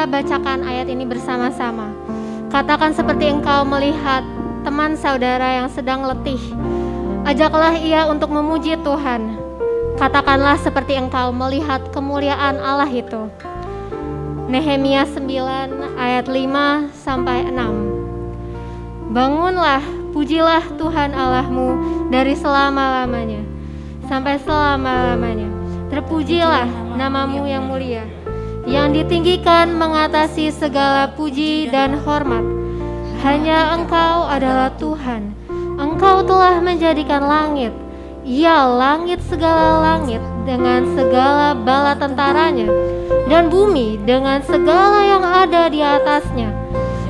bacakan ayat ini bersama-sama. Katakan seperti engkau melihat teman saudara yang sedang letih. Ajaklah ia untuk memuji Tuhan. Katakanlah seperti engkau melihat kemuliaan Allah itu. Nehemia 9 ayat 5 sampai 6. Bangunlah, pujilah Tuhan Allahmu dari selama-lamanya sampai selama-lamanya. Terpujilah namamu yang mulia, yang ditinggikan mengatasi segala puji dan hormat. Hanya Engkau adalah Tuhan. Engkau telah menjadikan langit, ya langit segala langit dengan segala bala tentaranya, dan bumi dengan segala yang ada di atasnya,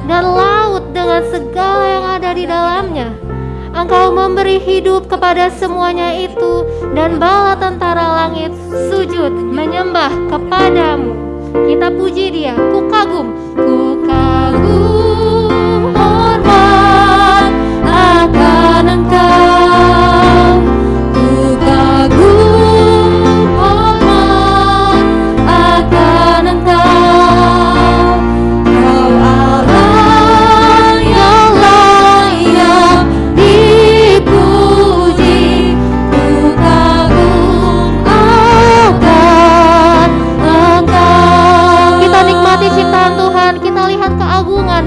dan laut dengan segala yang ada di dalamnya. Engkau memberi hidup kepada semuanya itu, dan bala tentara langit sujud menyembah kepadamu. Kita puji Dia. Ku kagum hormat akan Engkau. Ku kagum hormat akan Engkau. Kau Allah yang layak dipuji. Ku kagum akan Engkau. Kita nikmati ciptaan Tuhan, kita lihat keagungan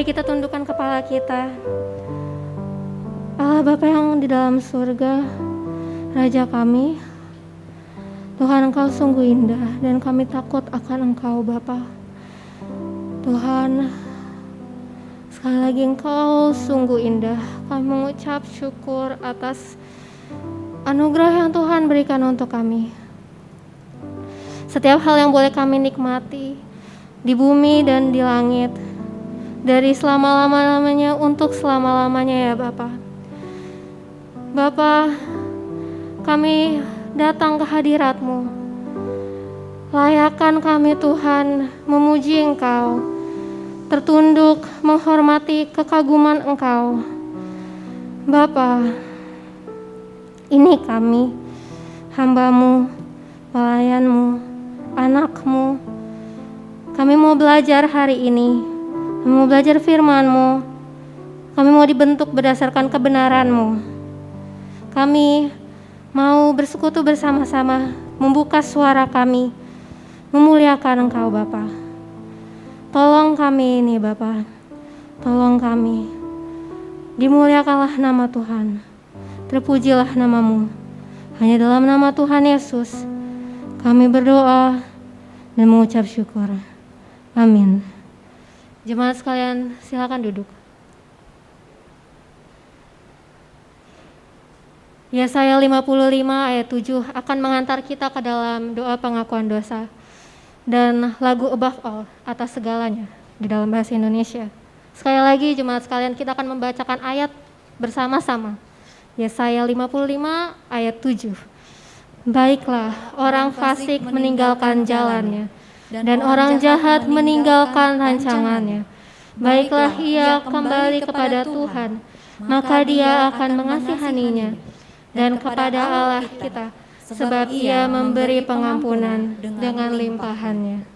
Mari kita tundukkan kepala kita. Allah Bapa yang di dalam surga, Raja kami, Tuhan Engkau sungguh indah dan kami takut akan Engkau Bapa. Tuhan, sekali lagi Engkau sungguh indah. Kami mengucap syukur atas anugerah yang Tuhan berikan untuk kami. Setiap hal yang boleh kami nikmati di bumi dan di langit, dari selama-lamanya untuk selama-lamanya ya Bapa. Bapa, kami datang ke hadirat-Mu. Layakkan kami Tuhan memuji Engkau, tertunduk menghormati kekaguman Engkau. Bapa, ini kami, hamba-Mu, pelayan-Mu, anak-Mu. Kami mau belajar hari ini, kami mau belajar firman-Mu, kami mau dibentuk berdasarkan kebenaran-Mu. Kami mau bersekutu bersama-sama, membuka suara kami, memuliakan Engkau Bapa. Tolong kami ini Bapa, tolong kami. Dimuliakanlah nama Tuhan, terpujilah nama-Mu. Hanya dalam nama Tuhan Yesus kami berdoa dan mengucap syukur. Amin. Jemaat sekalian, silakan duduk. Yesaya 55 ayat 7 akan mengantar kita ke dalam doa pengakuan dosa dan lagu Above All, atas segalanya, di dalam bahasa Indonesia. Sekali lagi jemaat sekalian, kita akan membacakan ayat bersama-sama. Yesaya 55 ayat 7. Baiklah, orang fasik meninggalkan jalannya dan orang jahat meninggalkan rancangannya. Baiklah ia kembali kepada Tuhan, maka Dia akan mengasihaninya, dan kepada Allah kita, sebab Ia memberi pengampunan dengan limpahannya.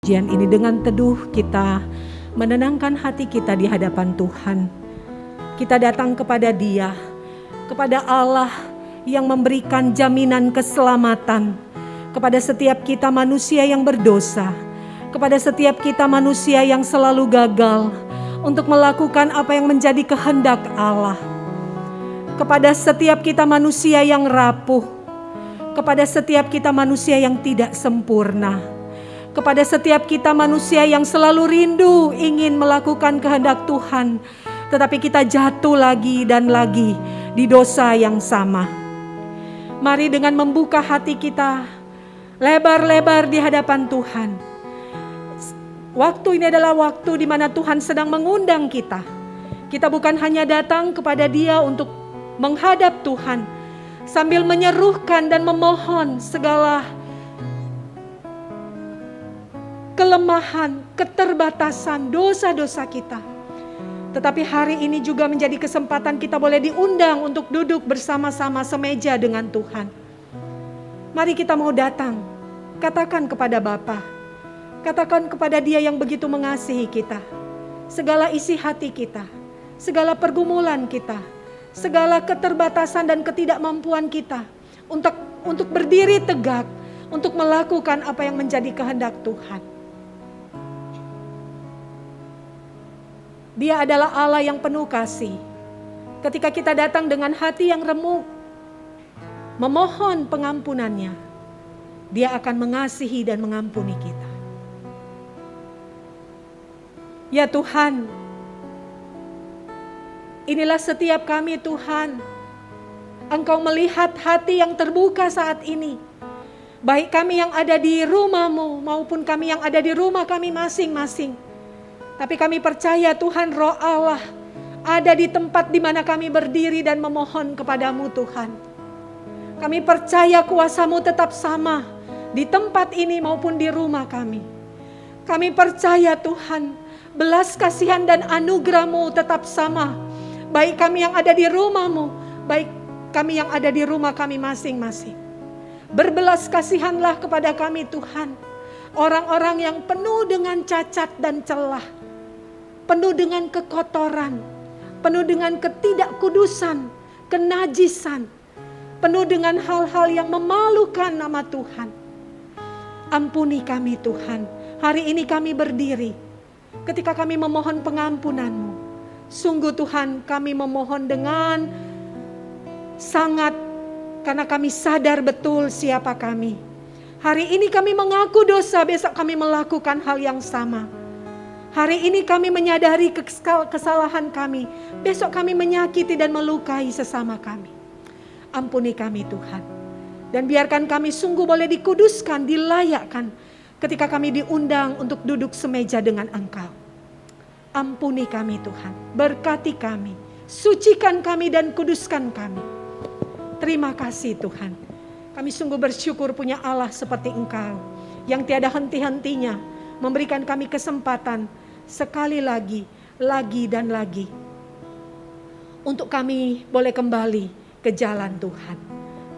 Pujian ini dengan teduh kita menenangkan hati kita di hadapan Tuhan. Kita datang kepada Dia, kepada Allah yang memberikan jaminan keselamatan kepada setiap kita manusia yang berdosa, kepada setiap kita manusia yang selalu gagal untuk melakukan apa yang menjadi kehendak Allah, kepada setiap kita manusia yang rapuh, kepada setiap kita manusia yang tidak sempurna, kepada setiap kita manusia yang selalu rindu ingin melakukan kehendak Tuhan, tetapi kita jatuh lagi dan lagi di dosa yang sama. Mari dengan membuka hati kita lebar-lebar di hadapan Tuhan. Waktu ini adalah waktu di mana Tuhan sedang mengundang kita. Kita bukan hanya datang kepada Dia untuk menghadap Tuhan, sambil menyerukan dan memohon segala kelemahan, keterbatasan, dosa-dosa kita. Tetapi hari ini juga menjadi kesempatan kita boleh diundang untuk duduk bersama-sama semeja dengan Tuhan. Mari kita mau datang, katakan kepada Bapa, katakan kepada Dia yang begitu mengasihi kita, segala isi hati kita, segala pergumulan kita, segala keterbatasan dan ketidakmampuan kita untuk berdiri tegak, untuk melakukan apa yang menjadi kehendak Tuhan. Dia adalah Allah yang penuh kasih. Ketika kita datang dengan hati yang remuk, memohon pengampunannya, Dia akan mengasihi dan mengampuni kita. Ya Tuhan, inilah setiap kami Tuhan. Engkau melihat hati yang terbuka saat ini. Baik kami yang ada di rumah-Mu maupun kami yang ada di rumah kami masing-masing. Tapi kami percaya Tuhan, Roh Allah ada di tempat di mana kami berdiri dan memohon kepadamu Tuhan. Kami percaya kuasa-Mu tetap sama di tempat ini maupun di rumah kami. Kami percaya Tuhan, belas kasihan dan anugerah-Mu tetap sama. Baik kami yang ada di rumah-Mu, baik kami yang ada di rumah kami masing-masing. Berbelas kasihanlah kepada kami Tuhan. Orang-orang yang penuh dengan cacat dan celah, penuh dengan kekotoran, penuh dengan ketidakkudusan, kenajisan, penuh dengan hal-hal yang memalukan nama Tuhan. Ampuni kami Tuhan. Hari ini kami berdiri ketika kami memohon pengampunan-Mu. Sungguh Tuhan, kami memohon dengan sangat karena kami sadar betul siapa kami. Hari ini kami mengaku dosa, besok kami melakukan hal yang sama. Hari ini kami menyadari kesalahan kami, besok kami menyakiti dan melukai sesama kami. Ampuni kami Tuhan. Dan biarkan kami sungguh boleh dikuduskan, dilayakkan ketika kami diundang untuk duduk semeja dengan Engkau. Ampuni kami Tuhan, berkati kami, sucikan kami dan kuduskan kami. Terima kasih Tuhan. Kami sungguh bersyukur punya Allah seperti Engkau yang tiada henti-hentinya memberikan kami kesempatan sekali lagi dan lagi untuk kami boleh kembali ke jalan Tuhan.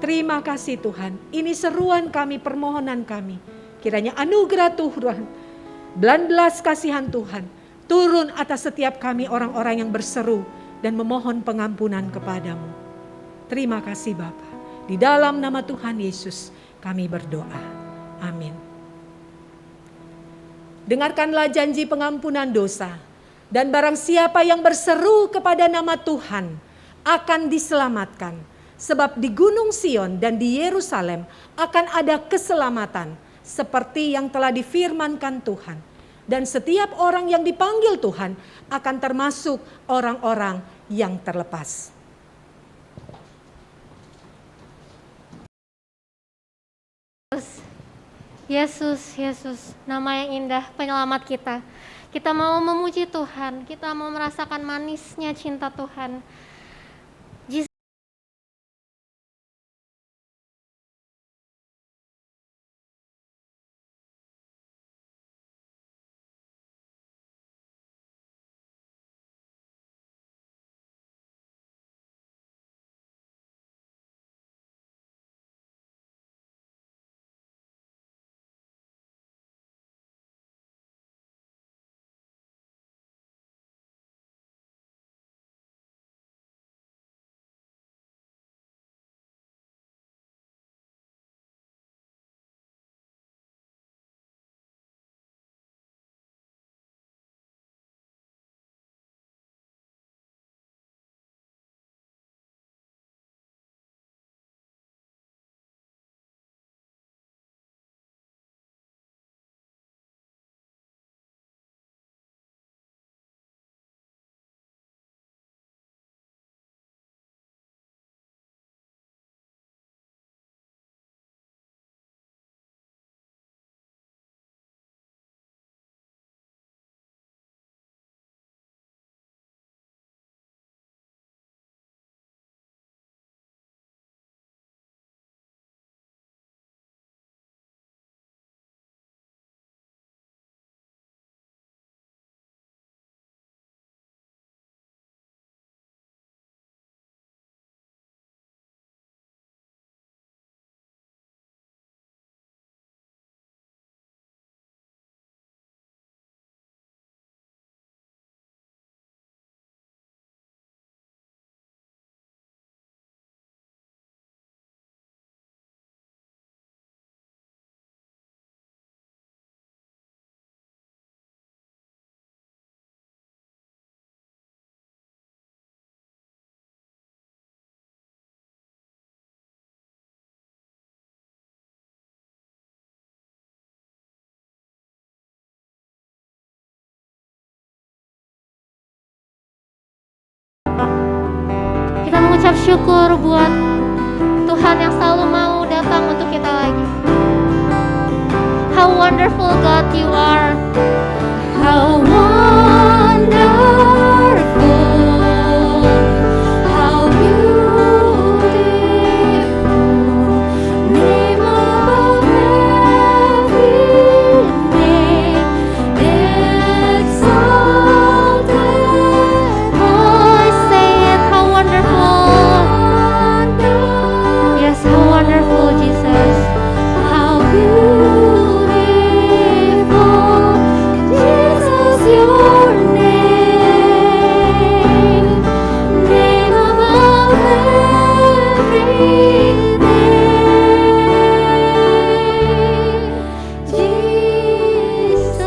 Terima kasih Tuhan. Ini seruan kami, permohonan kami. Kiranya anugerah Tuhan, belas kasihan Tuhan turun atas setiap kami orang-orang yang berseru dan memohon pengampunan kepadamu. Terima kasih Bapa. Di dalam nama Tuhan Yesus kami berdoa. Amin. Dengarkanlah janji pengampunan dosa. Dan barang siapa yang berseru kepada nama Tuhan akan diselamatkan. Sebab di Gunung Sion dan di Yerusalem akan ada keselamatan. Seperti yang telah difirmankan Tuhan. Dan setiap orang yang dipanggil Tuhan akan termasuk orang-orang yang terlepas. Yesus, nama yang indah, penyelamat kita. Kita mau memuji Tuhan, kita mau merasakan manisnya cinta Tuhan. bersyukur buat Tuhan yang selalu mau datang untuk kita lagi. How wonderful God you are. How wonderful, how beautiful, name above every name, exalted. Oh, say it, how wonderful. Yes, how wonderful, Jesus. How beautiful, Jesus, your name. Name above every name. Jesus.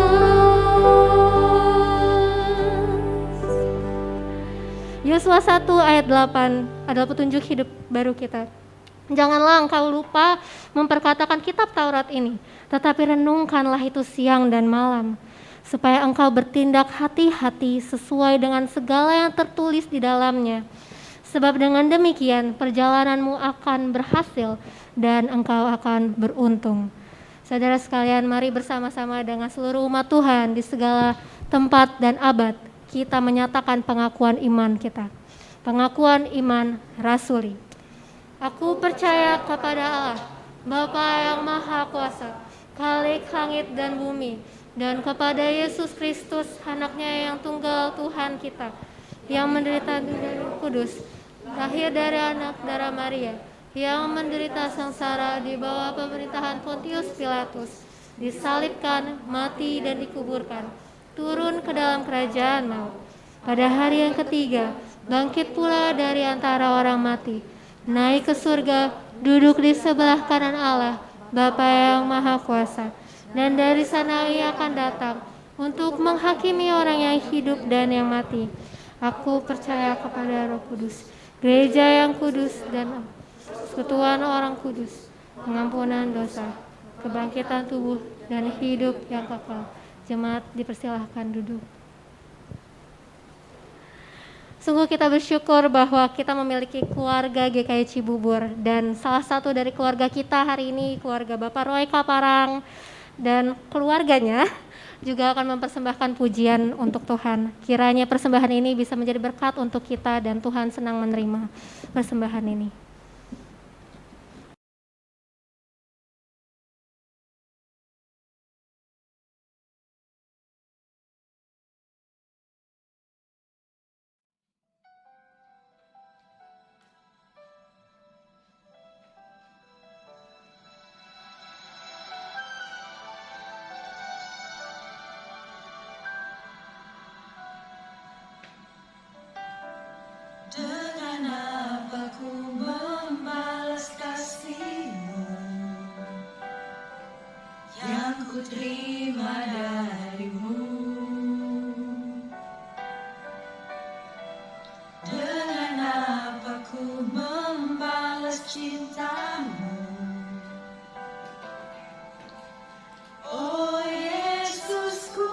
Yosua 1 ayat 8 adalah petunjuk hidup baru kita. Janganlah engkau lupa memperkatakan kitab Taurat ini, tetapi renungkanlah itu siang dan malam, supaya engkau bertindak hati-hati sesuai dengan segala yang tertulis di dalamnya. Sebab dengan demikian perjalananmu akan berhasil dan engkau akan beruntung. Saudara sekalian, mari bersama-sama dengan seluruh umat Tuhan di segala tempat dan abad kita menyatakan pengakuan iman kita. Pengakuan iman rasuli. Aku percaya kepada Allah, Bapa yang Maha Kuasa, Khalik langit dan bumi, dan kepada Yesus Kristus, anaknya yang tunggal Tuhan kita, yang menderita dari kudus, lahir dari anak darah Maria, yang menderita sengsara di bawah pemerintahan Pontius Pilatus, disalibkan, mati dan dikuburkan, turun ke dalam kerajaan maut. Pada hari yang ketiga, bangkit pula dari antara orang mati, naik ke surga, duduk di sebelah kanan Allah, Bapa yang Maha Kuasa, dan dari sana Ia akan datang untuk menghakimi orang yang hidup dan yang mati. Aku percaya kepada Roh Kudus, gereja yang kudus dan persekutuan orang kudus, pengampunan dosa, kebangkitan tubuh dan hidup yang kekal. Jemaat dipersilahkan duduk. Sungguh kita bersyukur bahwa kita memiliki keluarga GKI Cibubur, dan salah satu dari keluarga kita hari ini keluarga Bapak Roy Kaparang, dan keluarganya juga akan mempersembahkan pujian untuk Tuhan. Kiranya persembahan ini bisa menjadi berkat untuk kita dan Tuhan senang menerima persembahan ini. Dengan apa ku membalas kasih-Mu yang ku terima dari-Mu? Dengan apa ku membalas cinta-Mu? Oh Yesusku,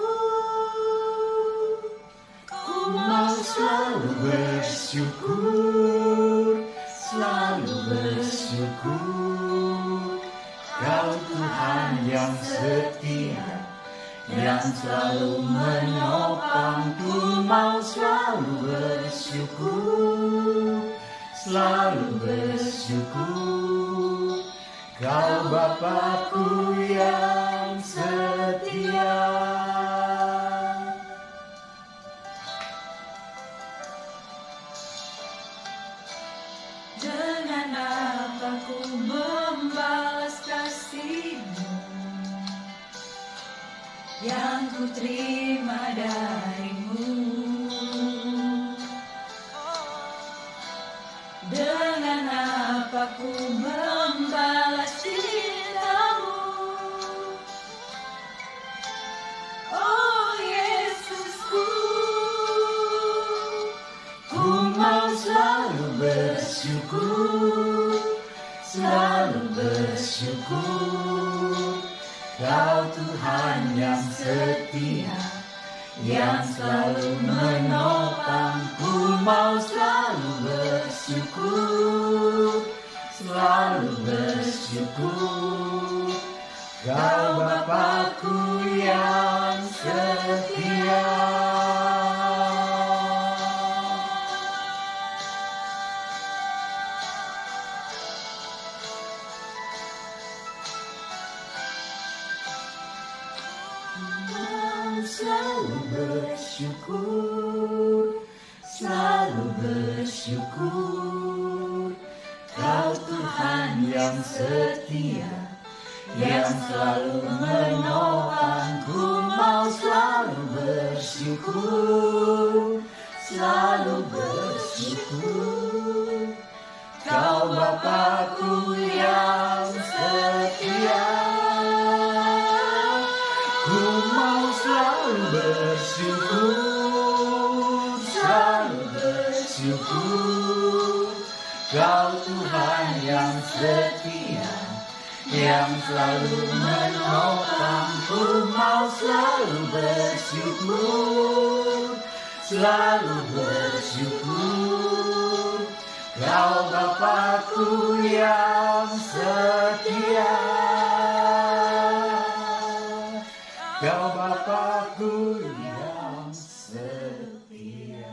ku mau selalu bersyukur, selalu bersyukur. Kau Tuhan yang setia, yang selalu menopang. Ku mau selalu bersyukur, selalu bersyukur. Kau Bapakku yang setia. Dengan apa ku membalas kasih-Mu yang ku terima dari-Mu? Dengan apa ku membalas cinta-Mu? Oh Yesusku, ku mau selalu bersyukur, selalu bersyukur. Kau Tuhan yang setia, yang selalu menopang. Ku mau selalu bersyukur, selalu bersyukur. Kau Bapakku yang setia. Selalu bersyukur, selalu bersyukur. Kau Tuhan yang setia, yang selalu menopang. Ku mau selalu bersyukur, selalu bersyukur. Kau Bapakku yang setia. Ku mau selalu bersyukur, selalu bersyukur. Kau Tuhan yang setia, yang selalu menopang. Ku mau selalu bersyukur, selalu bersyukur. Kau Bapakku yang setia. Kau Bapakku yang setia.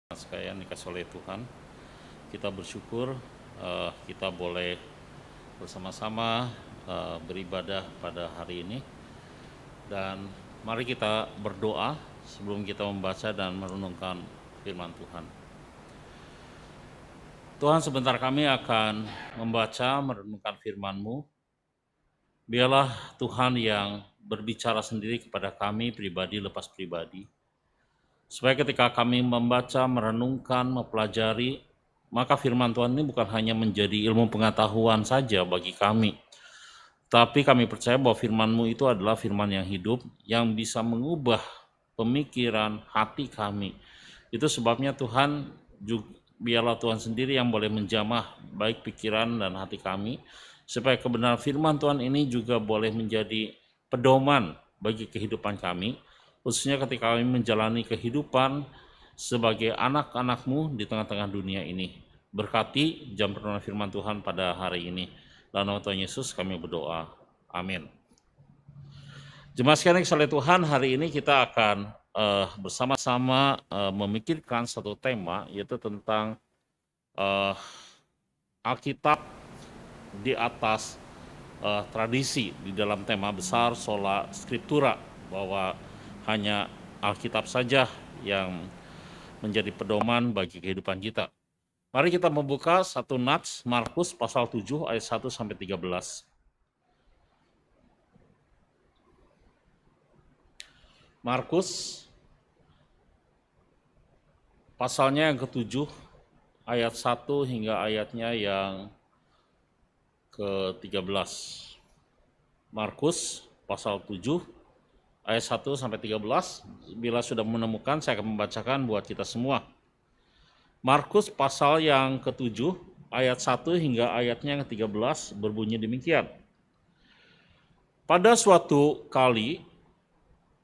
Sekalian dikasih oleh Tuhan, kita bersyukur kita boleh bersama-sama beribadah pada hari ini. Dan mari kita berdoa sebelum kita membaca dan merenungkan firman Tuhan. Tuhan, sebentar kami akan membaca, merenungkan firman-Mu. Biarlah Tuhan yang berbicara sendiri kepada kami pribadi lepas pribadi. Supaya ketika kami membaca, merenungkan, mempelajari, maka firman Tuhan ini bukan hanya menjadi ilmu pengetahuan saja bagi kami, tapi kami percaya bahwa firman-Mu itu adalah firman yang hidup, yang bisa mengubah pemikiran hati kami. Itu sebabnya Tuhan, biarlah Tuhan sendiri yang boleh menjamah baik pikiran dan hati kami, supaya kebenaran firman Tuhan ini juga boleh menjadi pedoman bagi kehidupan kami, khususnya ketika kami menjalani kehidupan sebagai anak-anak-Mu di tengah-tengah dunia ini. Berkati jam renungan firman Tuhan pada hari ini. Dalam nama Tuhan Yesus kami berdoa. Amin. Jemaat sekalian oleh Tuhan, hari ini kita akan bersama-sama memikirkan satu tema, yaitu tentang Alkitab di atas tradisi, di dalam tema besar sola scriptura, bahwa hanya Alkitab saja yang menjadi pedoman bagi kehidupan kita. Mari kita membuka satu nats Markus pasal 7 ayat 1 sampai 13. Markus pasalnya yang ke-7 ayat 1 hingga ayatnya yang ke-13. Markus pasal 7 ayat 1 sampai 13. Bila sudah menemukan, saya akan membacakan buat kita semua. Markus pasal yang ke-7 ayat 1 hingga ayatnya yang ke-13 berbunyi demikian. Pada suatu kali,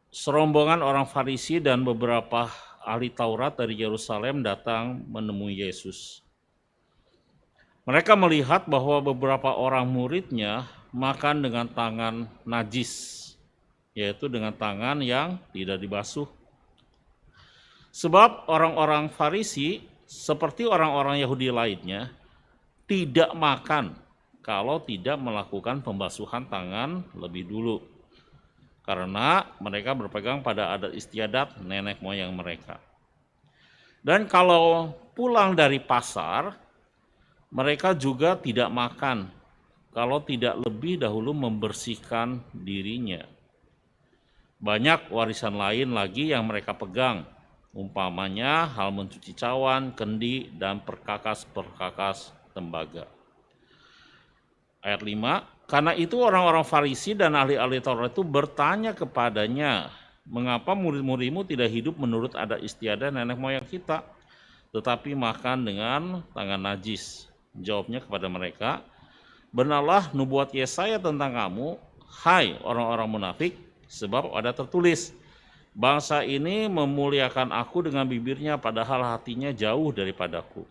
serombongan orang Farisi dan beberapa ahli Taurat dari Yerusalem datang menemui Yesus. Mereka melihat bahwa beberapa orang muridnya makan dengan tangan najis, yaitu dengan tangan yang tidak dibasuh. Sebab orang-orang Farisi, seperti orang-orang Yahudi lainnya, tidak makan kalau tidak melakukan pembasuhan tangan lebih dulu. Karena mereka berpegang pada adat istiadat nenek moyang mereka. Dan kalau pulang dari pasar, mereka juga tidak makan kalau tidak lebih dahulu membersihkan dirinya. Banyak warisan lain lagi yang mereka pegang, umpamanya hal mencuci cawan, kendi, dan perkakas-perkakas tembaga. Ayat 5, karena itu orang-orang Farisi dan ahli-ahli Taurat itu bertanya kepadanya mengapa murid-muridmu tidak hidup menurut adat istiadat nenek moyang kita, tetapi makan dengan tangan najis? Jawabnya kepada mereka, benarlah nubuat Yesaya tentang kamu, hai orang-orang munafik, sebab ada tertulis, bangsa ini memuliakan aku dengan bibirnya, padahal hatinya jauh daripadaku.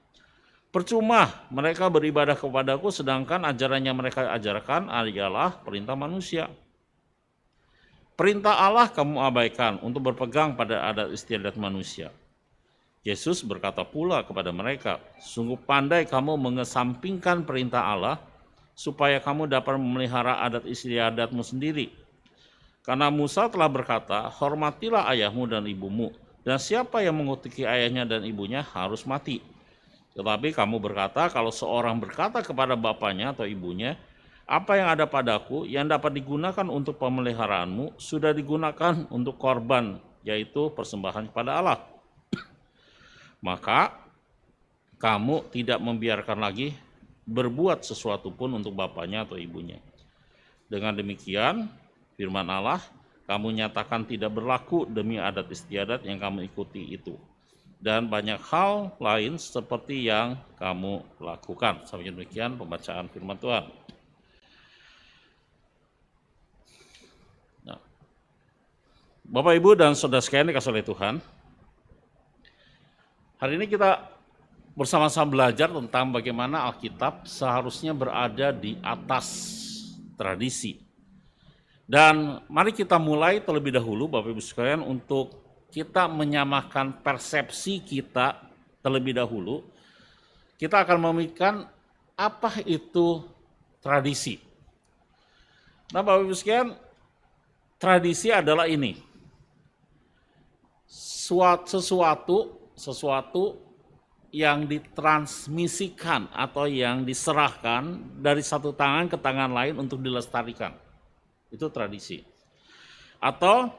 Percuma mereka beribadah kepadaku, sedangkan ajaran yang mereka ajarkan adalah perintah manusia. Perintah Allah kamu abaikan untuk berpegang pada adat istiadat manusia. Yesus berkata pula kepada mereka, sungguh pandai kamu mengesampingkan perintah Allah, supaya kamu dapat memelihara adat istiadatmu sendiri. Karena Musa telah berkata, hormatilah ayahmu dan ibumu, dan siapa yang mengutuki ayahnya dan ibunya harus mati. Tetapi kamu berkata, kalau seorang berkata kepada bapaknya atau ibunya, apa yang ada padaku yang dapat digunakan untuk pemeliharaanmu, sudah digunakan untuk korban, yaitu persembahan kepada Allah. Maka kamu tidak membiarkan lagi berbuat sesuatu pun untuk bapaknya atau ibunya. Dengan demikian, firman Allah, kamu nyatakan tidak berlaku demi adat istiadat yang kamu ikuti itu. Dan banyak hal lain seperti yang kamu lakukan. Sampai demikian pembacaan firman Tuhan. Nah, Bapak, Ibu, dan saudara sekalian dikasihi oleh Tuhan, hari ini kita bersama-sama belajar tentang bagaimana Alkitab seharusnya berada di atas tradisi. Dan mari kita mulai terlebih dahulu, Bapak Ibu sekalian, untuk kita menyamakan persepsi kita terlebih dahulu. Kita akan memikirkan apa itu tradisi. Nah, Bapak Ibu sekalian, tradisi adalah ini. Sesuatu yang ditransmisikan atau yang diserahkan dari satu tangan ke tangan lain untuk dilestarikan. Itu tradisi. Atau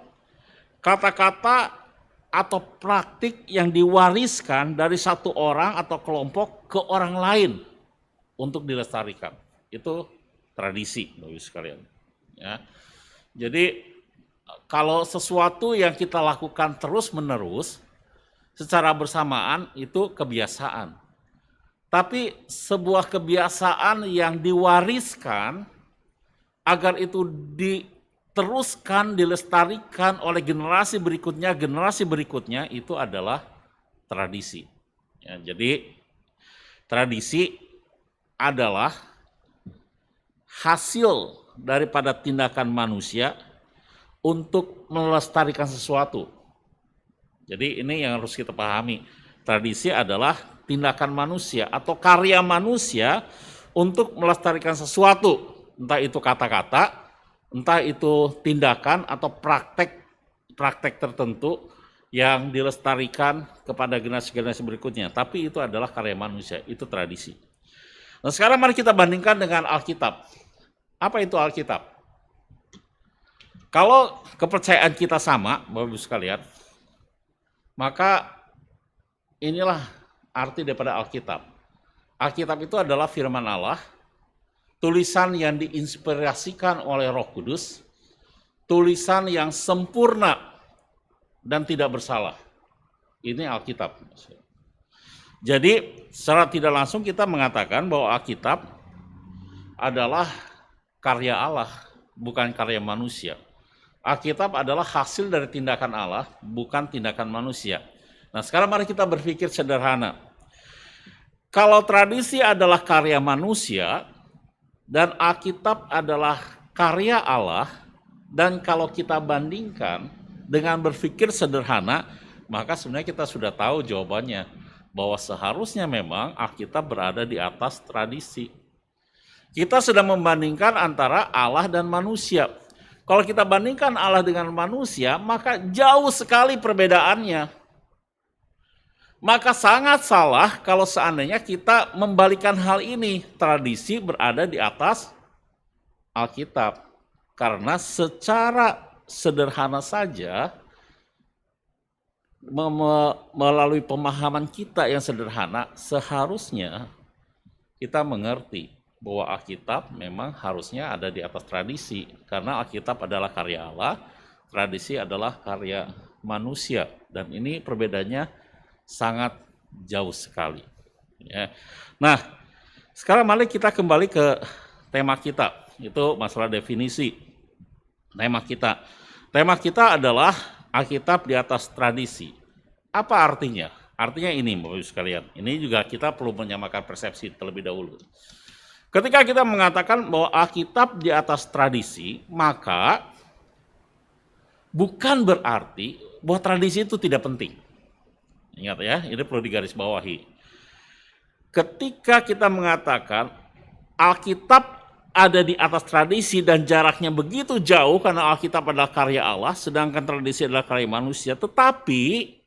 kata-kata atau praktik yang diwariskan dari satu orang atau kelompok ke orang lain untuk dilestarikan. Itu tradisi, Bapak Ibu sekalian. Ya. Jadi kalau sesuatu yang kita lakukan terus-menerus secara bersamaan itu kebiasaan. Tapi sebuah kebiasaan yang diwariskan agar itu diteruskan, dilestarikan oleh generasi berikutnya itu adalah tradisi. Ya, jadi tradisi adalah hasil daripada tindakan manusia untuk melestarikan sesuatu. Jadi ini yang harus kita pahami. Tradisi adalah tindakan manusia atau karya manusia untuk melestarikan sesuatu. Entah itu kata-kata, entah itu tindakan atau praktek tertentu yang dilestarikan kepada generasi-generasi berikutnya. Tapi itu adalah karya manusia, itu tradisi. Nah, sekarang mari kita bandingkan dengan Alkitab. Apa itu Alkitab? Kalau kepercayaan kita sama, Bapak Ibu sekalian, maka inilah arti daripada Alkitab. Alkitab itu adalah firman Allah, tulisan yang diinspirasikan oleh Roh Kudus, tulisan yang sempurna dan tidak bersalah. Ini Alkitab. Jadi secara tidak langsung kita mengatakan bahwa Alkitab adalah karya Allah, bukan karya manusia. Alkitab adalah hasil dari tindakan Allah, bukan tindakan manusia. Nah, sekarang mari kita berpikir sederhana. Kalau tradisi adalah karya manusia dan Alkitab adalah karya Allah, dan kalau kita bandingkan dengan berpikir sederhana, maka sebenarnya kita sudah tahu jawabannya, bahwa seharusnya memang Alkitab berada di atas tradisi. Kita sedang membandingkan antara Allah dan manusia. Kalau kita bandingkan Allah dengan manusia, maka jauh sekali perbedaannya. Maka sangat salah kalau seandainya kita membalikan hal ini. Tradisi berada di atas Alkitab. Karena secara sederhana saja, melalui pemahaman kita yang sederhana, seharusnya kita mengerti bahwa Alkitab memang harusnya ada di atas tradisi. Karena Alkitab adalah karya Allah tradisi adalah karya manusia, dan ini perbedaannya sangat jauh sekali. Ya. Nah, sekarang mari kita kembali ke tema kita, itu masalah definisi. Tema kita adalah Alkitab di atas tradisi. Apa artinya? Artinya ini, Bapak Ibu sekalian. Ini juga kita perlu menyamakan persepsi terlebih dahulu. Ketika kita mengatakan bahwa Alkitab di atas tradisi, maka bukan berarti bahwa tradisi itu tidak penting. Ingat ya, ini perlu digarisbawahi. Ketika kita mengatakan Alkitab ada di atas tradisi dan jaraknya begitu jauh karena Alkitab adalah karya Allah, sedangkan tradisi adalah karya manusia, tetapi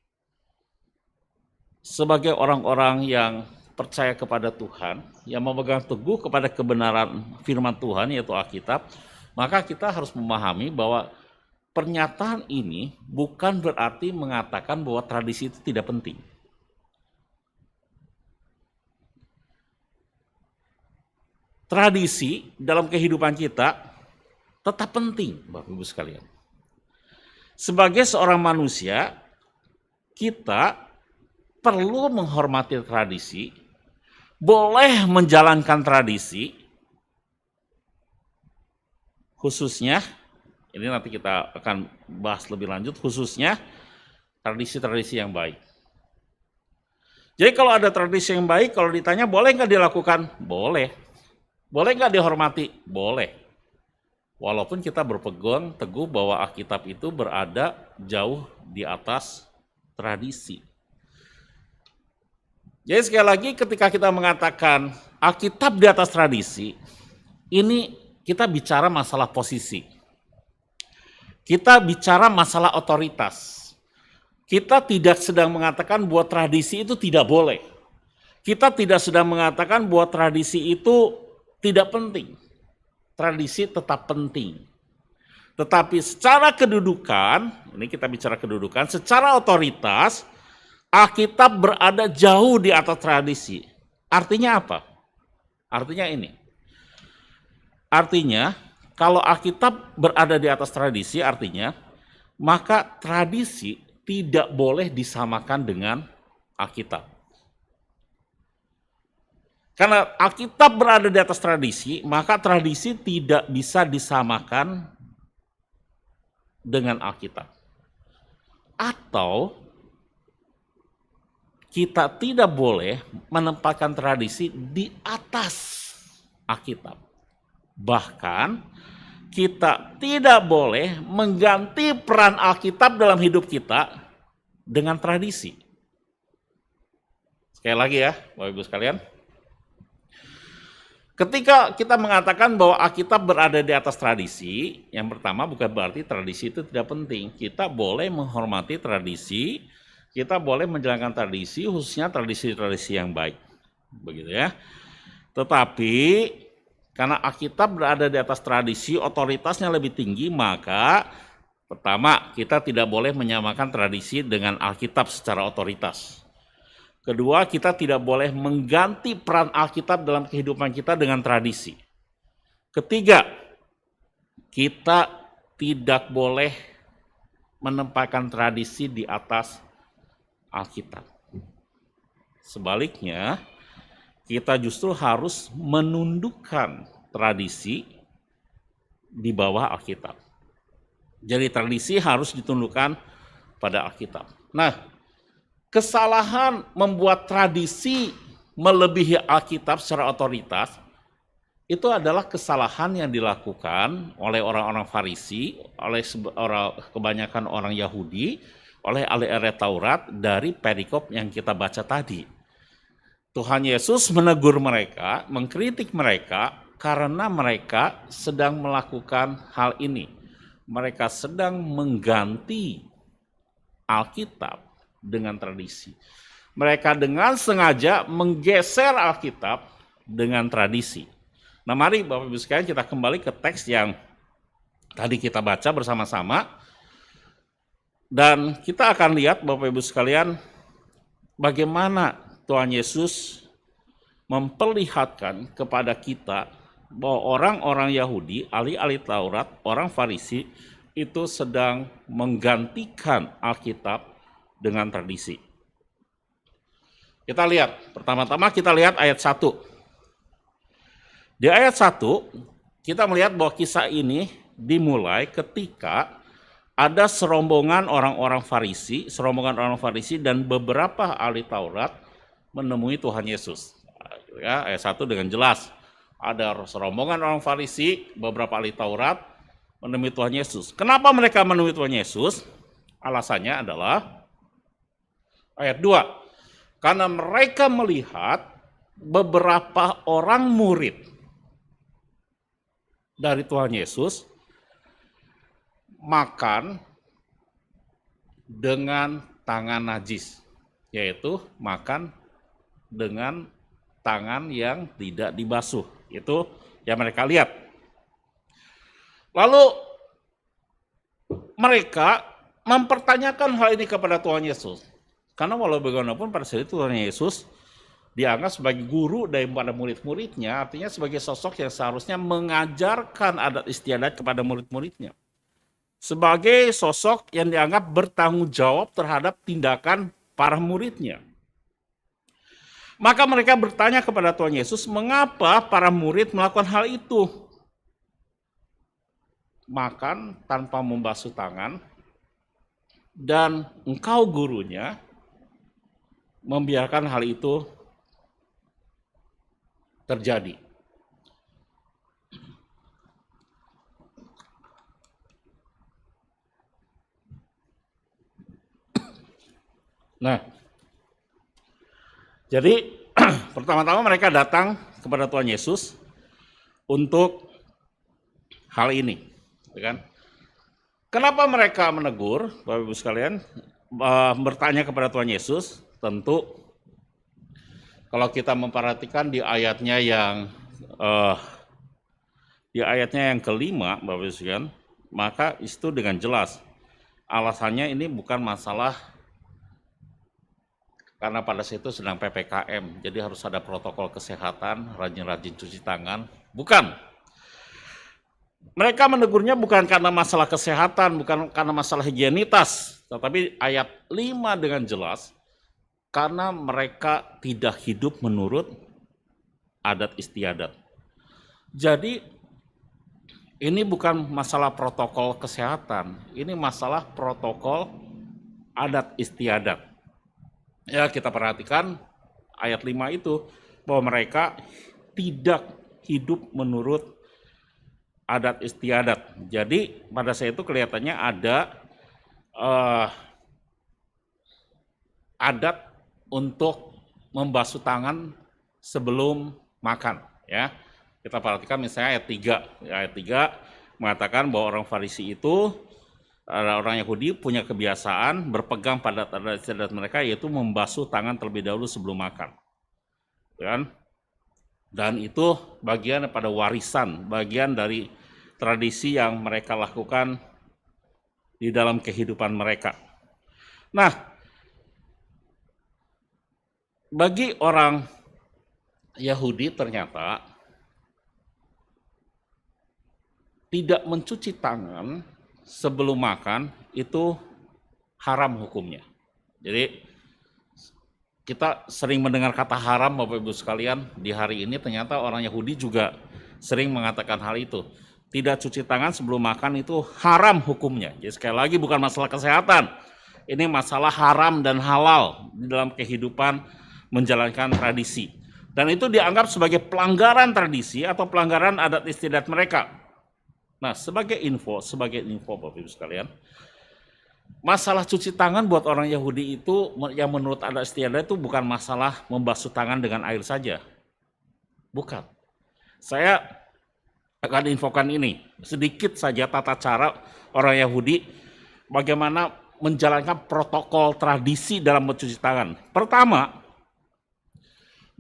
sebagai orang-orang yang percaya kepada Tuhan, yang memegang teguh kepada kebenaran firman Tuhan yaitu Alkitab, maka kita harus memahami bahwa pernyataan ini bukan berarti mengatakan bahwa tradisi itu tidak penting. Tradisi dalam kehidupan kita tetap penting, Bapak Ibu sekalian. Sebagai seorang manusia, kita perlu menghormati tradisi, boleh menjalankan tradisi, khususnya, ini nanti kita akan bahas lebih lanjut, khususnya tradisi-tradisi yang baik. Jadi kalau ada tradisi yang baik, kalau ditanya boleh nggak dilakukan? Boleh. Boleh nggak dihormati? Boleh. Walaupun kita berpegang teguh bahwa Alkitab itu berada jauh di atas tradisi. Jadi sekali lagi ketika kita mengatakan Alkitab di atas tradisi, ini kita bicara masalah posisi. Kita bicara masalah otoritas. Kita tidak sedang mengatakan bahwa tradisi itu tidak boleh. Kita tidak sedang mengatakan bahwa tradisi itu tidak penting. Tradisi tetap penting. Tetapi secara kedudukan, ini kita bicara kedudukan, secara otoritas, Alkitab berada jauh di atas tradisi. Artinya apa? Artinya ini. Artinya, kalau Alkitab berada di atas tradisi, artinya, maka tradisi tidak boleh disamakan dengan Alkitab. Karena Alkitab berada di atas tradisi, maka tradisi tidak bisa disamakan dengan Alkitab. Atau kita tidak boleh menempatkan tradisi di atas Alkitab. Bahkan kita tidak boleh mengganti peran Alkitab dalam hidup kita dengan tradisi. Sekali lagi ya, Bapak Ibu sekalian. Ketika kita mengatakan bahwa Alkitab berada di atas tradisi, yang pertama bukan berarti tradisi itu tidak penting. Kita boleh menghormati tradisi, kita boleh menjalankan tradisi, khususnya tradisi-tradisi yang baik. Begitu ya. Tetapi karena Alkitab berada di atas tradisi, otoritasnya lebih tinggi, maka pertama, kita tidak boleh menyamakan tradisi dengan Alkitab secara otoritas. Kedua, kita tidak boleh mengganti peran Alkitab dalam kehidupan kita dengan tradisi. Ketiga, kita tidak boleh menempatkan tradisi di atas Alkitab. Sebaliknya, kita justru harus menundukkan tradisi di bawah Alkitab. Jadi tradisi harus ditundukkan pada Alkitab. Nah, kesalahan membuat tradisi melebihi Alkitab secara otoritas itu adalah kesalahan yang dilakukan oleh orang-orang Farisi, oleh kebanyakan orang Yahudi, oleh ahli-ahli Taurat dari perikop yang kita baca tadi. Tuhan Yesus menegur mereka, mengkritik mereka karena mereka sedang melakukan hal ini. Mereka sedang mengganti Alkitab dengan tradisi. Mereka dengan sengaja menggeser Alkitab dengan tradisi. Nah, mari Bapak Ibu sekalian kita kembali ke teks yang tadi kita baca bersama-sama. Dan kita akan lihat Bapak Ibu sekalian bagaimana Tuhan Yesus memperlihatkan kepada kita bahwa orang-orang Yahudi, ahli-ahli Taurat, orang Farisi, itu sedang menggantikan Alkitab dengan tradisi. Kita lihat, pertama-tama kita lihat ayat 1. Di ayat 1, kita melihat bahwa kisah ini dimulai ketika ada serombongan orang-orang Farisi dan beberapa ahli Taurat menemui Tuhan Yesus. Ya, ayat 1 dengan jelas. Ada serombongan orang Farisi, beberapa ahli Taurat menemui Tuhan Yesus. Kenapa mereka menemui Tuhan Yesus? Alasannya adalah ayat 2. Karena mereka melihat beberapa orang murid dari Tuhan Yesus makan dengan tangan najis, yaitu makan dengan tangan yang tidak dibasuh. Itu yang mereka lihat. Lalu mereka mempertanyakan hal ini kepada Tuhan Yesus. Karena walau bagaimanapun pada saat itu Tuhan Yesus dianggap sebagai guru daripada murid-muridnya, artinya sebagai sosok yang seharusnya mengajarkan adat istiadat kepada murid-muridnya. Sebagai sosok yang dianggap bertanggung jawab terhadap tindakan para muridnya. Maka mereka bertanya kepada Tuhan Yesus, mengapa para murid melakukan hal itu? Makan tanpa membasuh tangan, dan engkau gurunya membiarkan hal itu terjadi. Nah, jadi pertama-tama mereka datang kepada Tuhan Yesus untuk hal ini, kan? Kenapa mereka menegur, Bapak Ibu sekalian, bertanya kepada Tuhan Yesus? Tentu kalau kita memperhatikan di ayatnya yang kelima, Bapak Ibu sekalian, maka itu dengan jelas alasannya ini bukan masalah karena pada saat itu sedang PPKM, jadi harus ada protokol kesehatan, rajin-rajin cuci tangan. Bukan. Mereka menegurnya bukan karena masalah kesehatan, bukan karena masalah higienitas, tetapi ayat 5 dengan jelas, karena mereka tidak hidup menurut adat istiadat. Jadi ini bukan masalah protokol kesehatan, ini masalah protokol adat istiadat. Ya, kita perhatikan ayat 5 itu, bahwa mereka tidak hidup menurut adat istiadat. Jadi pada saat itu kelihatannya ada adat untuk membasuh tangan sebelum makan. Ya, kita perhatikan misalnya ayat 3. Ayat 3 mengatakan bahwa orang Farisi itu, orang Yahudi punya kebiasaan berpegang pada adat istiadat mereka, yaitu membasuh tangan terlebih dahulu sebelum makan. Kan? Dan itu bagian pada warisan, bagian dari tradisi yang mereka lakukan di dalam kehidupan mereka. Nah, bagi orang Yahudi ternyata tidak mencuci tangan sebelum makan itu haram hukumnya. Jadi kita sering mendengar kata haram, Bapak Ibu sekalian, di hari ini ternyata orang Yahudi juga sering mengatakan hal itu. Tidak cuci tangan sebelum makan itu haram hukumnya. Jadi sekali lagi bukan masalah kesehatan. Ini masalah haram dan halal di dalam kehidupan menjalankan tradisi. Dan itu dianggap sebagai pelanggaran tradisi atau pelanggaran adat istiadat mereka. Nah, sebagai info Bapak Ibu sekalian, masalah cuci tangan buat orang Yahudi itu yang menurut adat istiadat itu bukan masalah membasuh tangan dengan air saja. Bukan. Saya akan infokan ini, sedikit saja tata cara orang Yahudi bagaimana menjalankan protokol tradisi dalam mencuci tangan. Pertama,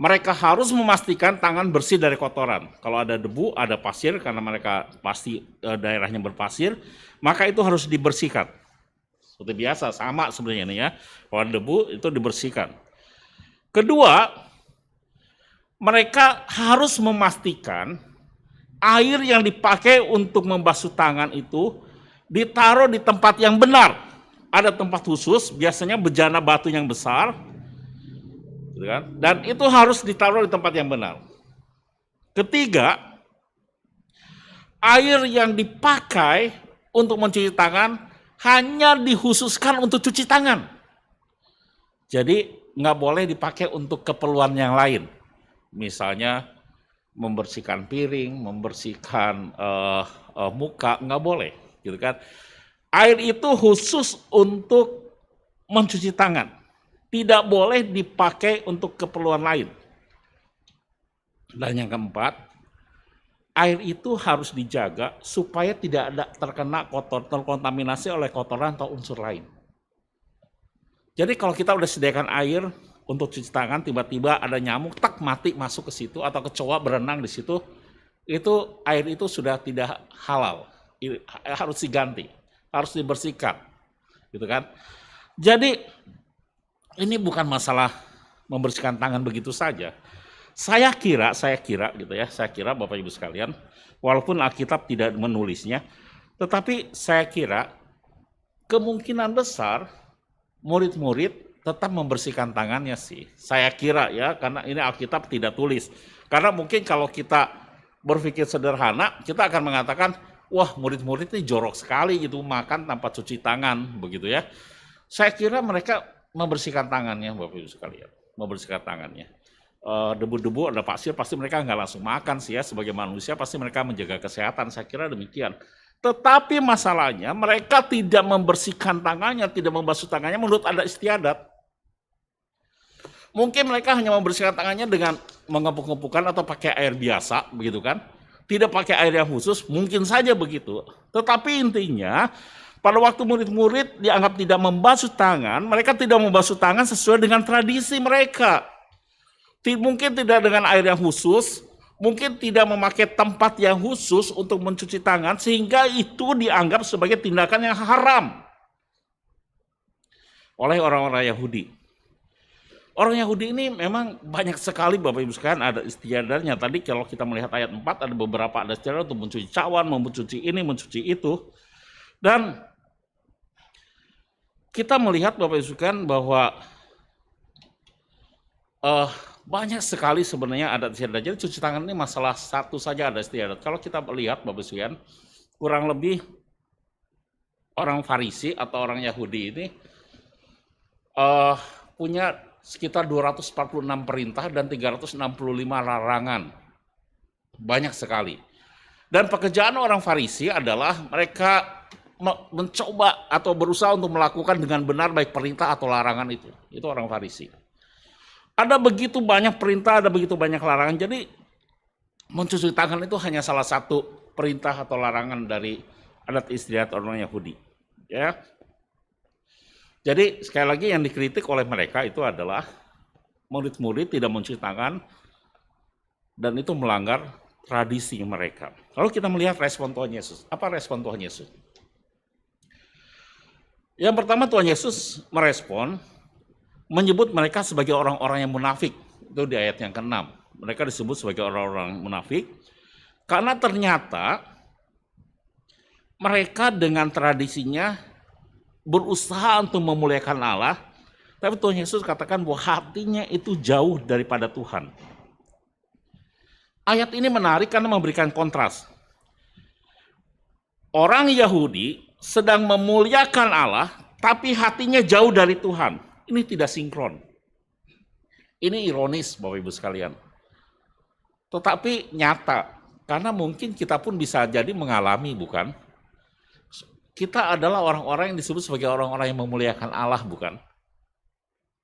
mereka harus memastikan tangan bersih dari kotoran. Kalau ada debu, ada pasir, karena mereka pasti daerahnya berpasir, maka itu harus dibersihkan. Seperti biasa, sama sebenarnya ini ya. Kalau ada debu, itu dibersihkan. Kedua, mereka harus memastikan air yang dipakai untuk membasuh tangan itu ditaruh di tempat yang benar. Ada tempat khusus, biasanya bejana batu yang besar, gitu kan? Dan itu harus ditaruh di tempat yang benar. Ketiga, air yang dipakai untuk mencuci tangan hanya dikhususkan untuk cuci tangan. Jadi nggak boleh dipakai untuk keperluan yang lain. Misalnya membersihkan piring, membersihkan muka, nggak boleh, gitu kan? Air itu khusus untuk mencuci tangan, tidak boleh dipakai untuk keperluan lain. Dan yang keempat, air itu harus dijaga supaya tidak ada terkontaminasi oleh kotoran atau unsur lain. Jadi kalau kita udah sediakan air untuk cuci tangan, tiba-tiba ada nyamuk, tak mati masuk ke situ, atau kecoa berenang di situ, itu air itu sudah tidak halal, harus diganti, harus dibersihkan, gitu kan? Jadi ini bukan masalah membersihkan tangan begitu saja. Saya kira gitu ya, saya kira Bapak Ibu sekalian, walaupun Alkitab tidak menulisnya, tetapi saya kira kemungkinan besar murid-murid tetap membersihkan tangannya sih. Saya kira ya, karena ini Alkitab tidak tulis. Karena mungkin kalau kita berpikir sederhana, kita akan mengatakan, wah murid-murid ini jorok sekali gitu, makan tanpa cuci tangan, begitu ya. Saya kira mereka membersihkan tangannya, Bapak Ibu sekalian, membersihkan tangannya. Debu-debu, ada pasir, pasti mereka nggak langsung makan sih ya, sebagai manusia pasti mereka menjaga kesehatan, saya kira demikian. Tetapi masalahnya mereka tidak membersihkan tangannya, tidak membasuh tangannya menurut adat istiadat. Mungkin mereka hanya membersihkan tangannya dengan mengepuk-ngepukkan atau pakai air biasa, begitu kan? Tidak pakai air yang khusus, mungkin saja begitu. Tetapi intinya, pada waktu murid-murid dianggap tidak membasuh tangan, mereka tidak membasuh tangan sesuai dengan tradisi mereka. Mungkin tidak dengan air yang khusus, mungkin tidak memakai tempat yang khusus untuk mencuci tangan, sehingga itu dianggap sebagai tindakan yang haram oleh orang-orang Yahudi. Orang Yahudi ini memang banyak sekali Bapak Ibu sekalian ada istiadatnya. Tadi kalau kita melihat ayat 4 ada beberapa ada istiadat untuk mencuci cawan, mencuci ini, mencuci itu. Dan kita melihat Bapak Ibu sekalian bahwa banyak sekali sebenarnya adat istiadat. Jadi cuci tangan ini masalah satu saja ada istiadat. Kalau kita lihat Bapak Ibu, kurang lebih orang Farisi atau orang Yahudi ini punya sekitar 246 perintah dan 365 larangan. Banyak sekali. Dan pekerjaan orang Farisi adalah mereka mencoba atau berusaha untuk melakukan dengan benar baik perintah atau larangan itu. Itu orang Farisi. Ada begitu banyak perintah, ada begitu banyak larangan. Jadi mencuci tangan itu hanya salah satu perintah atau larangan dari adat istiadat orang Yahudi. Ya. Jadi sekali lagi yang dikritik oleh mereka itu adalah murid-murid tidak mencuci tangan dan itu melanggar tradisi mereka. Lalu kita melihat respon Tuhan Yesus. Apa respon Tuhan Yesus? Yang pertama Tuhan Yesus merespon menyebut mereka sebagai orang-orang yang munafik. Itu di ayat yang ke-6. Mereka disebut sebagai orang-orang munafik karena ternyata mereka dengan tradisinya berusaha untuk memuliakan Allah, tapi Tuhan Yesus katakan bahwa hatinya itu jauh daripada Tuhan. Ayat ini menarik karena memberikan kontras. Orang Yahudi sedang memuliakan Allah, tapi hatinya jauh dari Tuhan. Ini tidak sinkron. Ini ironis Bapak Ibu sekalian. Tetapi nyata, karena mungkin kita pun bisa jadi mengalami, bukan? Kita adalah orang-orang yang disebut sebagai orang-orang yang memuliakan Allah, bukan?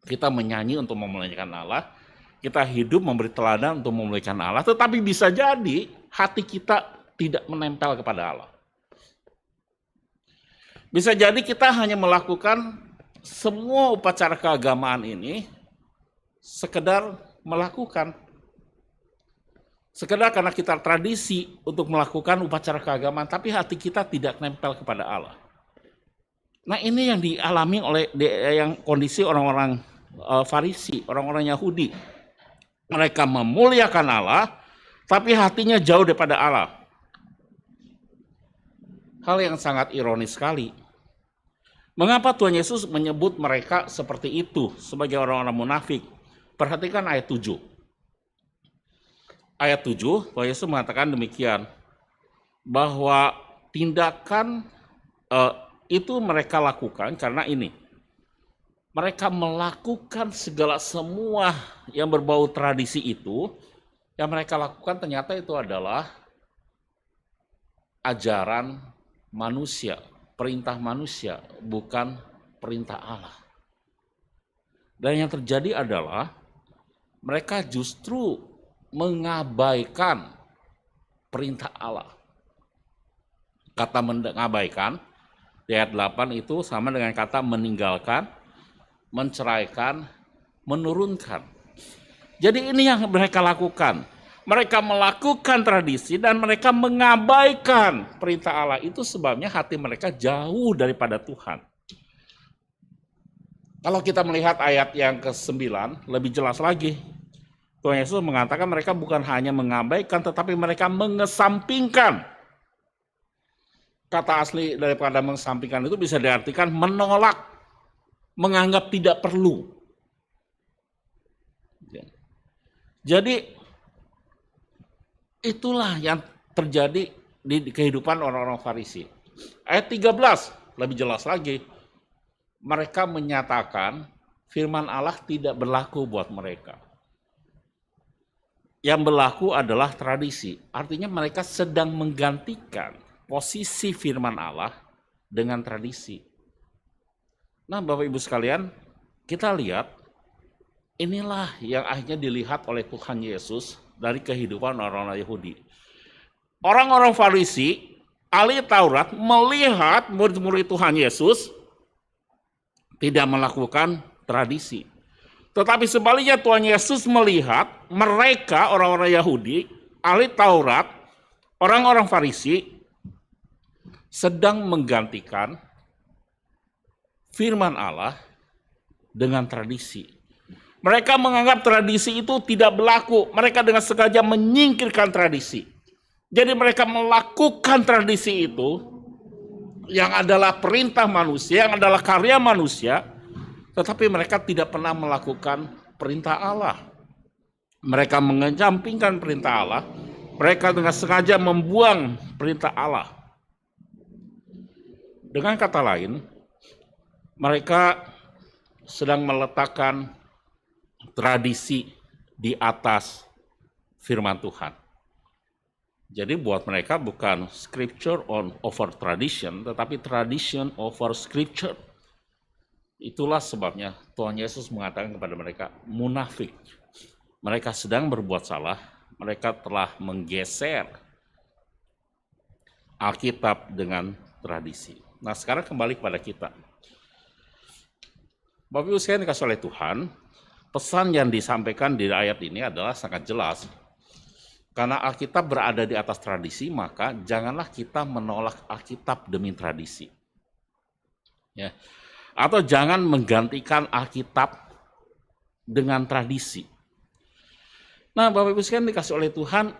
Kita menyanyi untuk memuliakan Allah, kita hidup memberi teladan untuk memuliakan Allah, tetapi bisa jadi hati kita tidak menempel kepada Allah. Bisa jadi kita hanya melakukan semua upacara keagamaan ini sekedar melakukan. Sekedar karena kita tradisi untuk melakukan upacara keagamaan, tapi hati kita tidak nempel kepada Allah. Nah ini yang dialami oleh yang kondisi orang-orang Farisi, orang-orang Yahudi. Mereka memuliakan Allah, tapi hatinya jauh daripada Allah. hal yang sangat ironis sekali. Mengapa Tuhan Yesus menyebut mereka seperti itu sebagai orang-orang munafik? Perhatikan ayat 7. Ayat 7, Tuhan Yesus mengatakan demikian, bahwa tindakan itu mereka lakukan karena ini. Mereka melakukan segala semua yang berbau tradisi itu, yang mereka lakukan ternyata itu adalah ajaran manusia, perintah manusia, bukan perintah Allah. Dan yang terjadi adalah mereka justru mengabaikan perintah Allah. Kata mengabaikan di ayat 8 itu sama dengan kata meninggalkan, menceraikan, menurunkan. Jadi ini yang mereka lakukan. Mereka melakukan tradisi dan mereka mengabaikan perintah Allah. Itu sebabnya hati mereka jauh daripada Tuhan. Kalau kita melihat ayat yang ke-9, lebih jelas lagi. Tuhan Yesus mengatakan mereka bukan hanya mengabaikan, tetapi mereka mengesampingkan. Kata asli daripada mengesampingkan itu bisa diartikan menolak, menganggap tidak perlu. Jadi itulah yang terjadi di kehidupan orang-orang Farisi. Ayat 13 lebih jelas lagi. Mereka menyatakan firman Allah tidak berlaku buat mereka. Yang berlaku adalah tradisi. Artinya mereka sedang menggantikan posisi firman Allah dengan tradisi. Nah, Bapak Ibu sekalian, kita lihat inilah yang akhirnya dilihat oleh Tuhan Yesus dari kehidupan orang-orang Yahudi. Orang-orang Farisi, ahli Taurat, melihat murid-murid Tuhan Yesus tidak melakukan tradisi. Tetapi sebaliknya Tuhan Yesus melihat mereka, orang-orang Yahudi, ahli Taurat, orang-orang Farisi, sedang menggantikan firman Allah dengan tradisi. Mereka menganggap tradisi itu tidak berlaku. Mereka dengan sengaja menyingkirkan tradisi. Jadi mereka melakukan tradisi itu yang adalah perintah manusia, yang adalah karya manusia, tetapi mereka tidak pernah melakukan perintah Allah. Mereka mengesampingkan perintah Allah. Mereka dengan sengaja membuang perintah Allah. Dengan kata lain, mereka sedang meletakkan tradisi di atas firman Tuhan. Jadi buat mereka bukan scripture over tradition, tetapi tradition over scripture. Itulah sebabnya Tuhan Yesus mengatakan kepada mereka, munafik. Mereka sedang berbuat salah, mereka telah menggeser Alkitab dengan tradisi. Nah, sekarang kembali kepada kita. Bapak Ibu sekalian dikasih oleh Tuhan, pesan yang disampaikan di ayat ini adalah sangat jelas. Karena Alkitab berada di atas tradisi, maka janganlah kita menolak Alkitab demi tradisi. Ya. Atau jangan menggantikan Alkitab dengan tradisi. Nah, Bapak Ibu sekalian dikasih oleh Tuhan,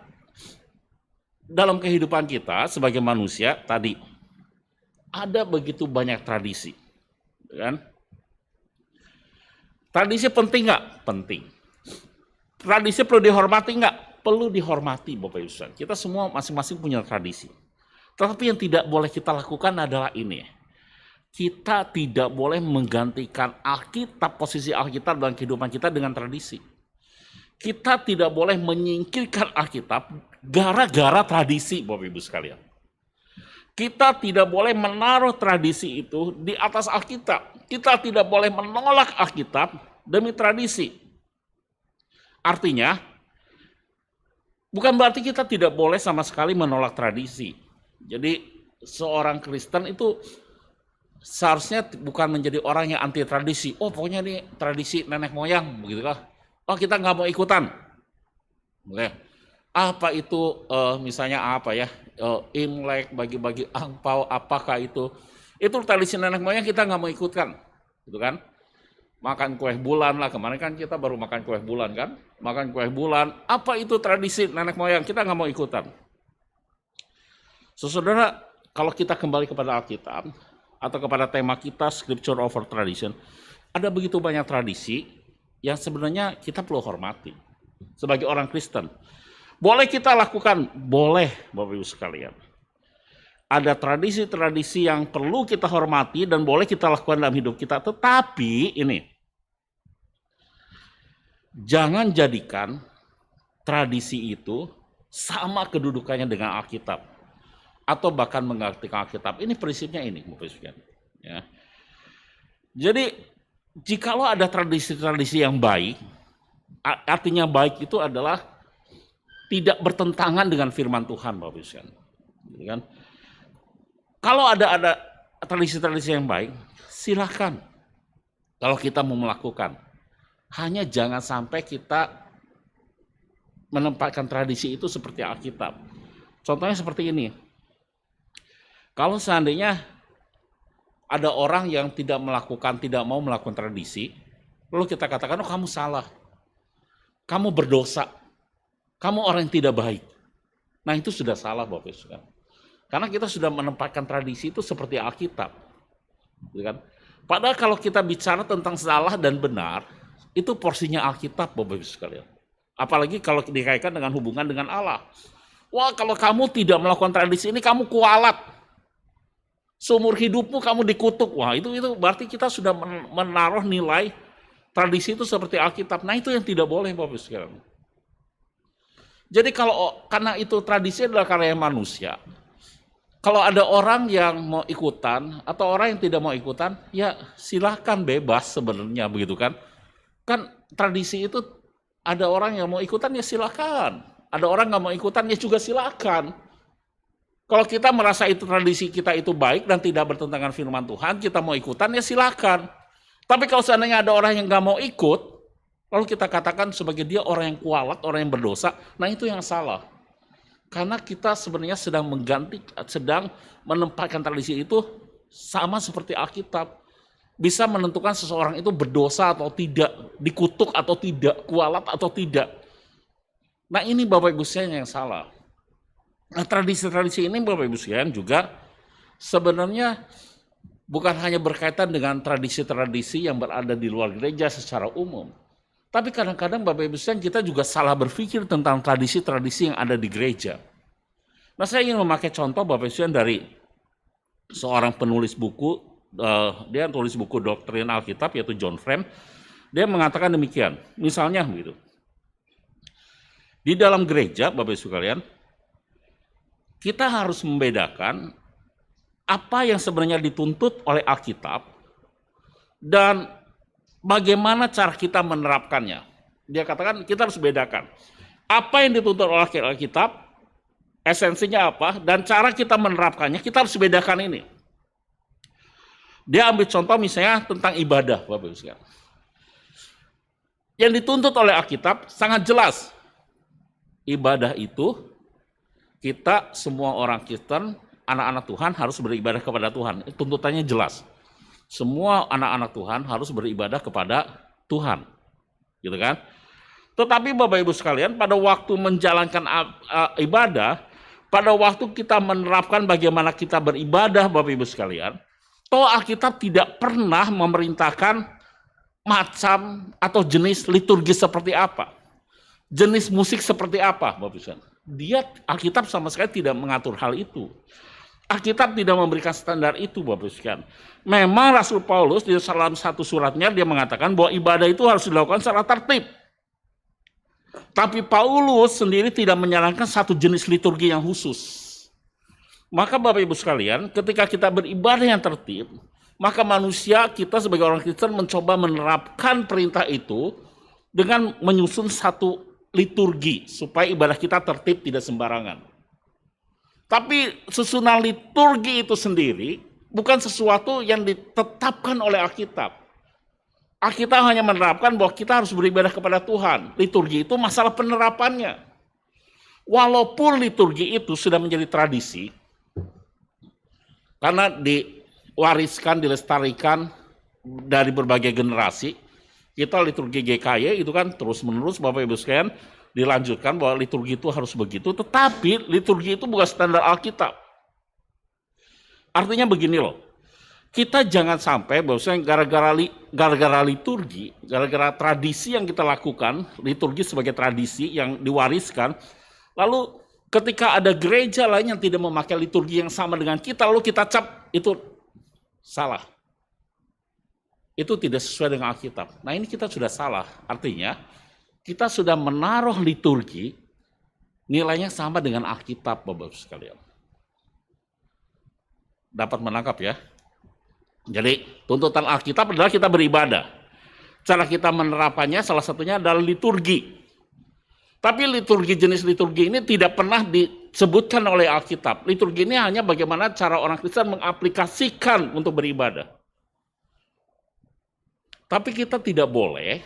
dalam kehidupan kita sebagai manusia tadi, ada begitu banyak tradisi. Kan? Tradisi penting nggak? Penting. Tradisi perlu dihormati nggak? Perlu dihormati, Bapak Ibu sekalian. Kita semua masing-masing punya tradisi. Tetapi yang tidak boleh kita lakukan adalah ini. Kita tidak boleh menggantikan Alkitab, posisi Alkitab dalam kehidupan kita dengan tradisi. Kita tidak boleh menyingkirkan Alkitab gara-gara tradisi, Bapak Ibu sekalian. Kita tidak boleh menaruh tradisi itu di atas Alkitab. Kita tidak boleh menolak Alkitab demi tradisi. Artinya, bukan berarti kita tidak boleh sama sekali menolak tradisi. Jadi seorang Kristen itu seharusnya bukan menjadi orang yang anti tradisi. Oh, pokoknya ini tradisi nenek moyang, begitu kah? Oh, kita nggak mau ikutan. Boleh. Apa itu misalnya apa ya? Imlek, bagi-bagi angpau, apakah itu? Itu tradisi nenek moyang, kita nggak mau ikutkan, gitu kan? Makan kue bulan lah, kemarin kan kita baru makan kue bulan kan? Makan kue bulan, apa itu tradisi nenek moyang, kita nggak mau ikutan. Saudara, kalau kita kembali kepada Alkitab atau kepada tema kita Scripture over Tradition, ada begitu banyak tradisi yang sebenarnya kita perlu hormati sebagai orang Kristen. Boleh kita lakukan, boleh Bapak Ibu sekalian. Ada tradisi-tradisi yang perlu kita hormati dan boleh kita lakukan dalam hidup kita. Tetapi ini, jangan jadikan tradisi itu sama kedudukannya dengan Alkitab. Atau bahkan menggantikan Alkitab. Ini prinsipnya ini, Bapak Ibu sekalian. Ya. Jadi, jikalau ada tradisi-tradisi yang baik, artinya baik itu adalah tidak bertentangan dengan firman Tuhan, Bapak Ibu sekalian. Gitu kan? Kalau ada tradisi-tradisi yang baik, silakan. Kalau kita mau melakukan, hanya jangan sampai kita menempatkan tradisi itu seperti Alkitab. Contohnya seperti ini. Kalau seandainya ada orang yang tidak mau melakukan tradisi, lalu kita katakan, oh kamu salah, kamu berdosa, kamu orang yang tidak baik. Nah itu sudah salah Bapak Ibu. Karena kita sudah menempatkan tradisi itu seperti Alkitab. Kan? Padahal kalau kita bicara tentang salah dan benar, itu porsinya Alkitab Bapak Ibu sekalian. Apalagi kalau dikaitkan dengan hubungan dengan Allah. Wah kalau kamu tidak melakukan tradisi ini, kamu kualat. Seumur hidupmu kamu dikutuk. Wah itu berarti kita sudah menaruh nilai tradisi itu seperti Alkitab. Nah itu yang tidak boleh Bapak Ibu sekalian. Jadi karena itu tradisi adalah karya manusia. Kalau ada orang yang mau ikutan atau orang yang tidak mau ikutan, ya silahkan bebas sebenarnya begitu kan. Kan tradisi itu ada orang yang mau ikutan ya silahkan. Ada orang nggak mau ikutan ya juga silahkan. Kalau kita merasa itu tradisi kita itu baik dan tidak bertentangan firman Tuhan, kita mau ikutan ya silakan. Tapi kalau seandainya ada orang yang nggak mau ikut, lalu kita katakan sebagai dia orang yang kualat, orang yang berdosa, nah itu yang salah. Karena kita sebenarnya sedang menempatkan tradisi itu sama seperti Alkitab. Bisa menentukan seseorang itu berdosa atau tidak, dikutuk atau tidak, kualat atau tidak. Nah ini Bapak Ibu sekalian yang salah. Nah tradisi-tradisi ini Bapak Ibu sekalian juga sebenarnya bukan hanya berkaitan dengan tradisi-tradisi yang berada di luar gereja secara umum. Tapi kadang-kadang Bapak Ibu sekalian kita juga salah berpikir tentang tradisi-tradisi yang ada di gereja. Nah saya ingin memakai contoh Bapak Ibu sekalian dari seorang penulis buku, dia tulis buku Doktrin Alkitab yaitu John Frame. Dia mengatakan demikian, misalnya begitu. Di dalam gereja Bapak Ibu sekalian, kita harus membedakan apa yang sebenarnya dituntut oleh Alkitab dan bagaimana cara kita menerapkannya. Dia katakan kita harus bedakan apa yang dituntut oleh Alkitab, esensinya apa, dan cara kita menerapkannya, kita harus bedakan ini. Dia ambil contoh misalnya tentang ibadah, Bapak Ibu sekalian. Yang dituntut oleh Alkitab sangat jelas. Ibadah itu kita semua orang Kristen, anak-anak Tuhan harus beribadah kepada Tuhan. Tuntutannya jelas. Semua anak-anak Tuhan harus beribadah kepada Tuhan. Gitu kan? Tetapi Bapak Ibu sekalian, pada waktu menjalankan ibadah, pada waktu kita menerapkan bagaimana kita beribadah Bapak Ibu sekalian, toh Alkitab tidak pernah memerintahkan macam atau jenis liturgi seperti apa. Jenis musik seperti apa Bapak Ibu sekalian. Alkitab sama sekali tidak mengatur hal itu. Alkitab tidak memberikan standar itu Bapak Ibu sekalian. Memang Rasul Paulus di dalam satu suratnya dia mengatakan bahwa ibadah itu harus dilakukan secara tertib. Tapi Paulus sendiri tidak menyarankan satu jenis liturgi yang khusus. Maka Bapak Ibu sekalian, ketika kita beribadah yang tertib, maka manusia kita sebagai orang Kristen mencoba menerapkan perintah itu dengan menyusun satu liturgi supaya ibadah kita tertib tidak sembarangan. Tapi susunan liturgi itu sendiri bukan sesuatu yang ditetapkan oleh Alkitab. Alkitab hanya menerapkan bahwa kita harus beribadah kepada Tuhan. Liturgi itu masalah penerapannya. Walaupun liturgi itu sudah menjadi tradisi, karena diwariskan, dilestarikan dari berbagai generasi, kita liturgi GKY itu kan terus-menerus Bapak Ibu sekalian dilanjutkan bahwa liturgi itu harus begitu, tetapi liturgi itu bukan standar Alkitab. Artinya begini loh, kita jangan sampai bahwasanya gara-gara liturgi, gara-gara tradisi yang kita lakukan, liturgi sebagai tradisi yang diwariskan, lalu ketika ada gereja lain yang tidak memakai liturgi yang sama dengan kita, lalu kita cap, itu salah. Itu tidak sesuai dengan Alkitab. Nah ini kita sudah salah, artinya kita sudah menaruh liturgi, nilainya sama dengan Alkitab, Bapak-Ibu sekalian. Dapat menangkap ya? Jadi tuntutan Alkitab adalah kita beribadah. Cara kita menerapannya salah satunya adalah liturgi. Tapi jenis liturgi ini tidak pernah disebutkan oleh Alkitab. Liturgi ini hanya bagaimana cara orang Kristen mengaplikasikan untuk beribadah. Tapi kita tidak boleh,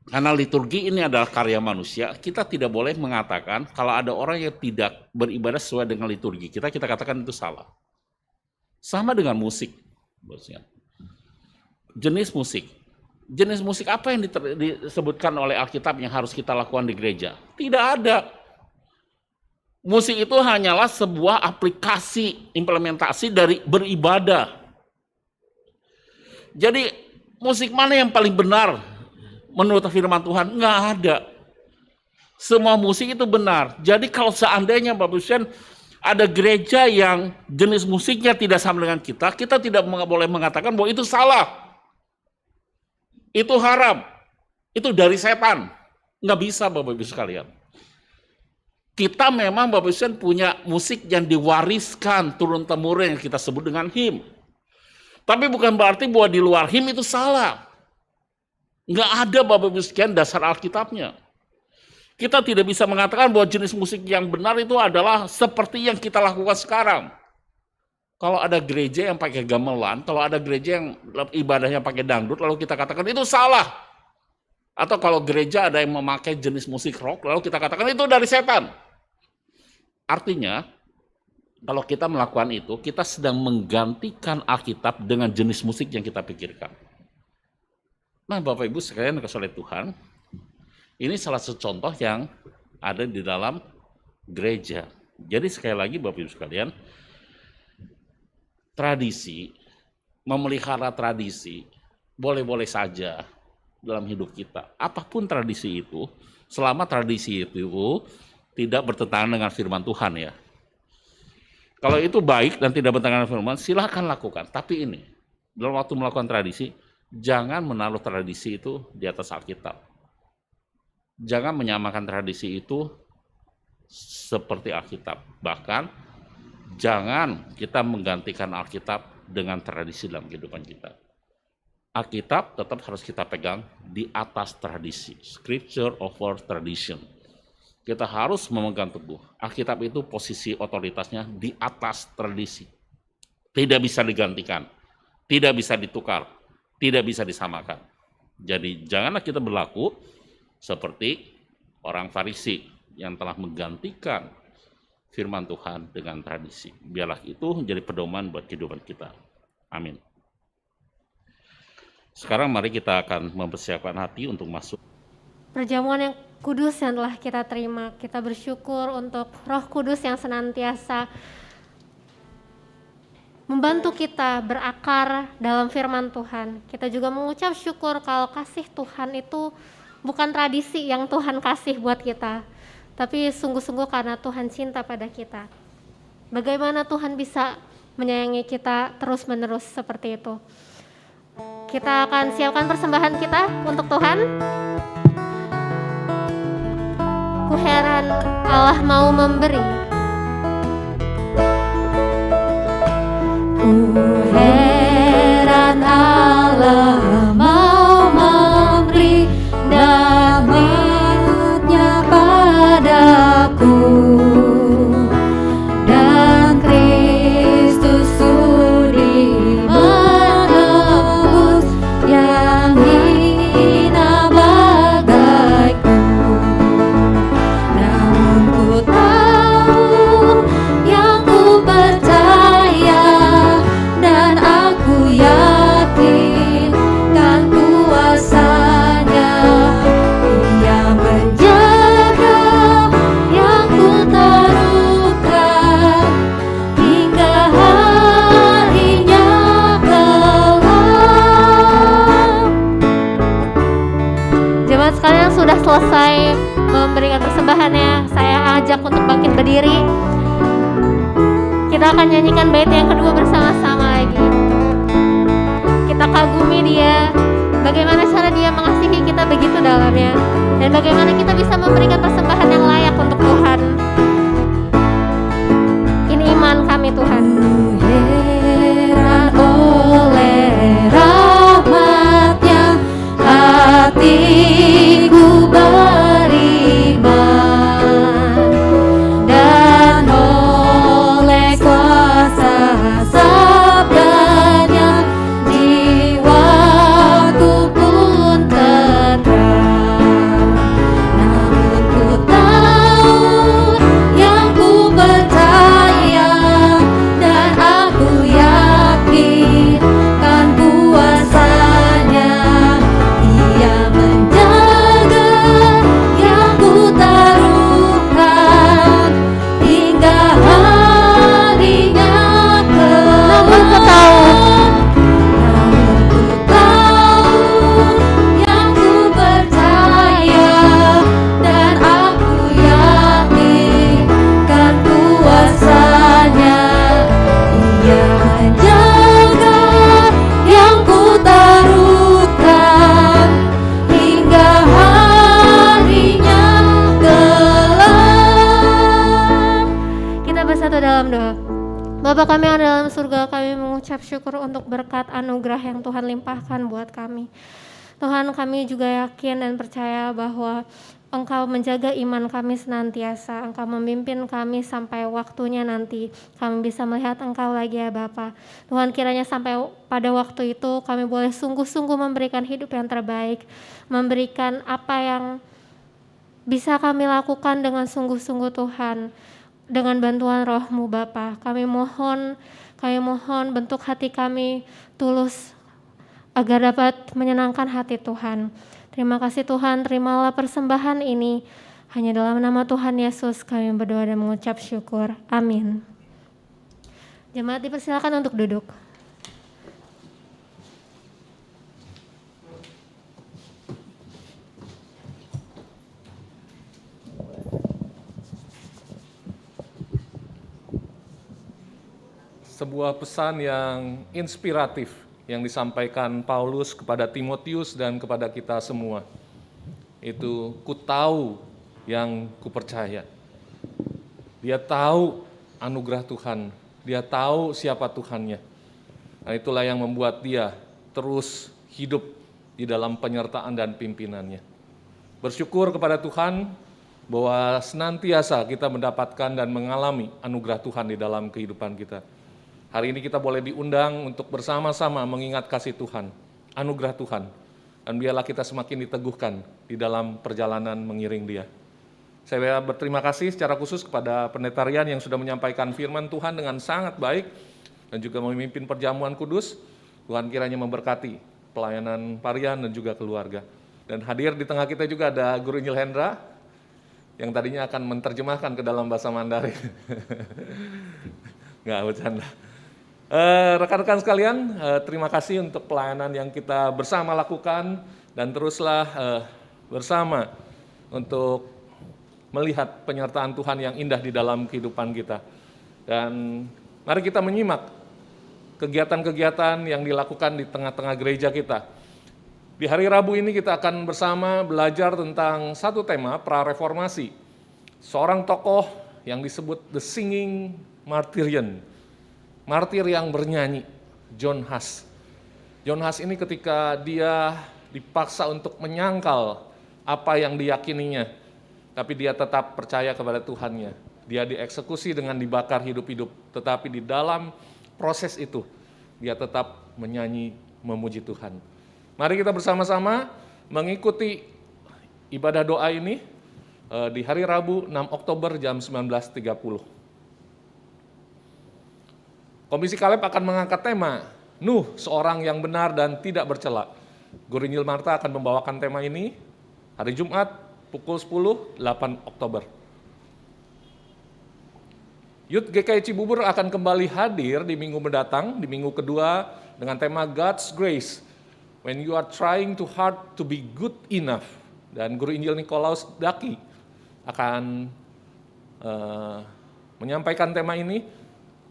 karena liturgi ini adalah karya manusia, kita tidak boleh mengatakan kalau ada orang yang tidak beribadah sesuai dengan liturgi kita katakan itu salah. Sama dengan musik. Jenis musik apa yang disebutkan oleh Alkitab yang harus kita lakukan di gereja? Tidak ada. Musik itu hanyalah sebuah aplikasi, implementasi dari beribadah. Jadi musik mana yang paling benar menurut firman Tuhan? Nggak ada. Semua musik itu benar. Jadi kalau seandainya Bapak Ibu ada gereja yang jenis musiknya tidak sama dengan kita tidak boleh mengatakan bahwa itu salah. Itu haram. Itu dari setan. Nggak bisa Bapak Ibu sekalian. Kita memang Bapak Ibu punya musik yang diwariskan turun-temurun yang kita sebut dengan him. Tapi bukan berarti bahwa di luar him itu salah. Nggak ada Bapak Ibu sekalian dasar Alkitabnya. Kita tidak bisa mengatakan bahwa jenis musik yang benar itu adalah seperti yang kita lakukan sekarang. Kalau ada gereja yang pakai gamelan, kalau ada gereja yang ibadahnya pakai dangdut, lalu kita katakan itu salah. Atau kalau gereja ada yang memakai jenis musik rock, lalu kita katakan itu dari setan. Artinya, kalau kita melakukan itu, kita sedang menggantikan Alkitab dengan jenis musik yang kita pikirkan. Nah, Bapak Ibu sekalian kasih oleh Tuhan, ini salah satu contoh yang ada di dalam gereja. Jadi sekali lagi Bapak Ibu sekalian, tradisi, memelihara tradisi, boleh-boleh saja dalam hidup kita. Apapun tradisi itu, selama tradisi itu tidak bertentangan dengan firman Tuhan ya. Kalau itu baik dan tidak bertentangan dengan firman, silakan lakukan. Tapi ini, dalam waktu melakukan tradisi, jangan menaruh tradisi itu di atas Alkitab. Jangan menyamakan tradisi itu seperti Alkitab. Bahkan jangan kita menggantikan Alkitab dengan tradisi dalam kehidupan kita. Alkitab tetap harus kita pegang di atas tradisi. Scripture over tradition. Kita harus memegang teguh. Alkitab itu posisi otoritasnya di atas tradisi. Tidak bisa digantikan. Tidak bisa ditukar. Tidak bisa disamakan. Jadi janganlah kita berlaku seperti orang Farisi yang telah menggantikan firman Tuhan dengan tradisi. Biarlah itu menjadi pedoman buat kehidupan kita. Amin. Sekarang mari kita akan mempersiapkan hati untuk masuk. Perjamuan yang kudus yang telah kita terima, kita bersyukur untuk Roh Kudus yang senantiasa membantu kita berakar dalam firman Tuhan. Kita juga mengucap syukur kalau kasih Tuhan itu bukan tradisi yang Tuhan kasih buat kita, tapi sungguh-sungguh karena Tuhan cinta pada kita. Bagaimana Tuhan bisa menyayangi kita terus-menerus seperti itu? Kita akan siapkan persembahan kita untuk Tuhan. Ku heran Allah mau memberi. Ku heran Allah mau memberi dahsyatnya padaku, dan Kristus sudi menebus yang hina bagaiku. Namun ku tahu yang ku percaya selesai memberikan persembahannya, saya ajak untuk bangkit berdiri. Kita akan nyanyikan bait yang kedua bersama-sama lagi. Kita kagumi Dia, bagaimana cara Dia mengasihi kita begitu dalamnya, dan bagaimana kita bisa memberikan persembahan yang layak untuk Tuhan. Ini iman kami Tuhan. Heran oleh rahmat-Nya, hatiku beriman, dan oleh kuasa sabda-Nya jiwaku pun tenteram. Namun ku tahu yang ku percaya, dan aku yakin kan kuasa-Nya. Ia menjaga yang ku taruhkan hingga harinya kelak. Namun ku tahu yang ku percaya, dan aku yakin kan kuasa-Nya. Ia menjaga yang ku taruhkan hingga harinya kelak. Kita bersatu dalam doa. Bapa kami yang ada dalam surga, kami mengucap syukur untuk berkat anugerah yang Tuhan limpahkan buat kami. Tuhan, kami juga yakin dan percaya bahwa Engkau menjaga iman kami senantiasa. Engkau memimpin kami sampai waktunya nanti kami bisa melihat Engkau lagi ya Bapa. Tuhan, kiranya sampai pada waktu itu kami boleh sungguh-sungguh memberikan hidup yang terbaik, memberikan apa yang bisa kami lakukan dengan sungguh-sungguh Tuhan, dengan bantuan Roh-Mu Bapa. Kami mohon bentuk hati kami tulus agar dapat menyenangkan hati Tuhan. Terima kasih Tuhan, terimalah persembahan ini. Hanya dalam nama Tuhan Yesus kami berdoa dan mengucap syukur. Amin. Jemaat dipersilakan untuk duduk. Sebuah pesan yang inspiratif yang disampaikan Paulus kepada Timotius dan kepada kita semua. Itu, ku tahu yang ku percaya. Dia tahu anugerah Tuhan, dia tahu siapa Tuhannya. Nah, itulah yang membuat dia terus hidup di dalam penyertaan dan pimpinannya. Bersyukur kepada Tuhan bahwa senantiasa kita mendapatkan dan mengalami anugerah Tuhan di dalam kehidupan kita. Hari ini kita boleh diundang untuk bersama-sama mengingat kasih Tuhan, anugerah Tuhan. Dan biarlah kita semakin diteguhkan di dalam perjalanan mengiring Dia. Saya berterima kasih secara khusus kepada Pendeta Rian yang sudah menyampaikan firman Tuhan dengan sangat baik dan juga memimpin perjamuan kudus. Tuhan kiranya memberkati pelayanan Parian dan juga keluarga. Dan hadir di tengah kita juga ada Guru Injil Hendra yang tadinya akan menerjemahkan ke dalam bahasa Mandarin. Nggak, bercanda. Rekan-rekan sekalian, terima kasih untuk pelayanan yang kita bersama lakukan dan teruslah bersama untuk melihat penyertaan Tuhan yang indah di dalam kehidupan kita. Dan mari kita menyimak kegiatan-kegiatan yang dilakukan di tengah-tengah gereja kita. Di hari Rabu ini kita akan bersama belajar tentang satu tema, pra-reformasi. Seorang tokoh yang disebut The Singing Martyrian. Martir yang bernyanyi, John Huss. John Huss ini ketika dia dipaksa untuk menyangkal apa yang diyakininya, tapi dia tetap percaya kepada Tuhannya. Dia dieksekusi dengan dibakar hidup-hidup, tetapi di dalam proses itu, dia tetap menyanyi, memuji Tuhan. Mari kita bersama-sama mengikuti ibadah doa ini di hari Rabu 6 Oktober jam 19.30. Komisi Kaleb akan mengangkat tema, Nuh, seorang yang benar dan tidak bercela. Guru Injil Marta akan membawakan tema ini hari Jumat pukul 10, 8 Oktober. Youth GKI Cibubur akan kembali hadir di minggu mendatang, di minggu kedua dengan tema God's Grace. When you are trying too hard to be good enough, Dan Guru Injil Nikolaus Daki akan menyampaikan tema ini.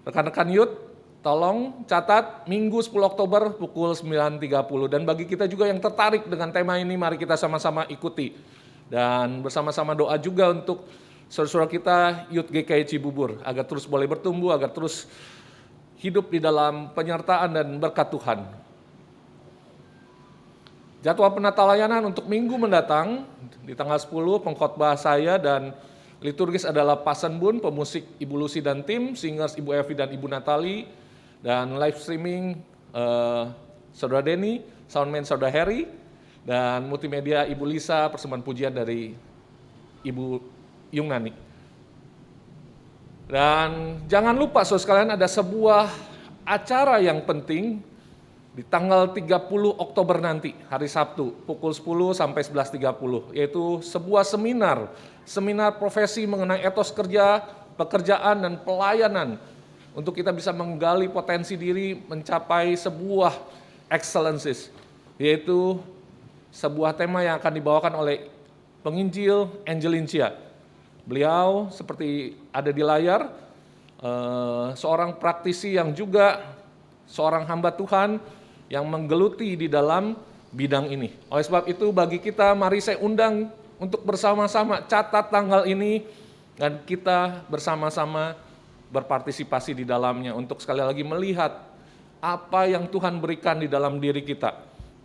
Rekan-rekan youth, tolong catat Minggu 10 Oktober pukul 9.30. Dan bagi kita juga yang tertarik dengan tema ini, mari kita sama-sama ikuti. Dan bersama-sama doa juga untuk saudara-saudara kita Youth GKI Cibubur, agar terus boleh bertumbuh, agar terus hidup di dalam penyertaan dan berkat Tuhan. Jadwal penata layanan untuk minggu mendatang, di tanggal 10, pengkhotbah saya dan liturgis adalah Pasenbun, pemusik Ibu Lucy dan tim, singers Ibu Evi dan Ibu Natali, dan live streaming Saudara Denny, soundman Saudara Harry, dan multimedia Ibu Lisa, persembahan pujian dari Ibu Yungnani. Dan jangan lupa saudara sekalian, ada sebuah acara yang penting di tanggal 30 Oktober nanti, hari Sabtu, pukul 10 sampai 11.30, yaitu sebuah seminar profesi mengenai etos kerja, pekerjaan, dan pelayanan, untuk kita bisa menggali potensi diri mencapai sebuah excellences, yaitu sebuah tema yang akan dibawakan oleh penginjil Angelin Chia. Beliau seperti ada di layar, seorang praktisi yang juga seorang hamba Tuhan yang menggeluti di dalam bidang ini. Oleh sebab itu bagi kita, mari saya undang untuk bersama-sama catat tanggal ini dan kita bersama-sama berpartisipasi di dalamnya untuk sekali lagi melihat apa yang Tuhan berikan di dalam diri kita.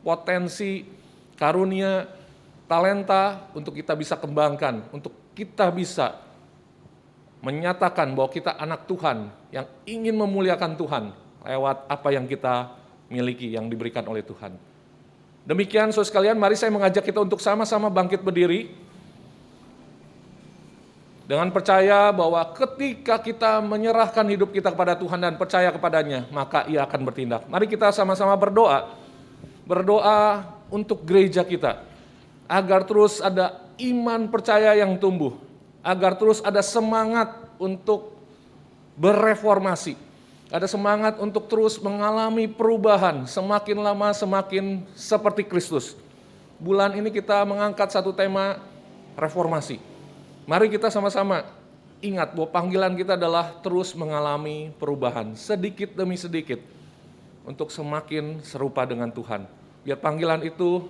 Potensi, karunia, talenta untuk kita bisa kembangkan, untuk kita bisa menyatakan bahwa kita anak Tuhan yang ingin memuliakan Tuhan lewat apa yang kita miliki, yang diberikan oleh Tuhan. Demikian saudara sekalian, mari saya mengajak kita untuk sama-sama bangkit berdiri dengan percaya bahwa ketika kita menyerahkan hidup kita kepada Tuhan dan percaya kepadanya, maka Ia akan bertindak. Mari kita sama-sama berdoa untuk gereja kita, agar terus ada iman percaya yang tumbuh, agar terus ada semangat untuk bereformasi, ada semangat untuk terus mengalami perubahan, semakin lama semakin seperti Kristus. Bulan ini kita mengangkat satu tema reformasi. Mari kita sama-sama ingat bahwa panggilan kita adalah terus mengalami perubahan, sedikit demi sedikit, untuk semakin serupa dengan Tuhan. Biar panggilan itu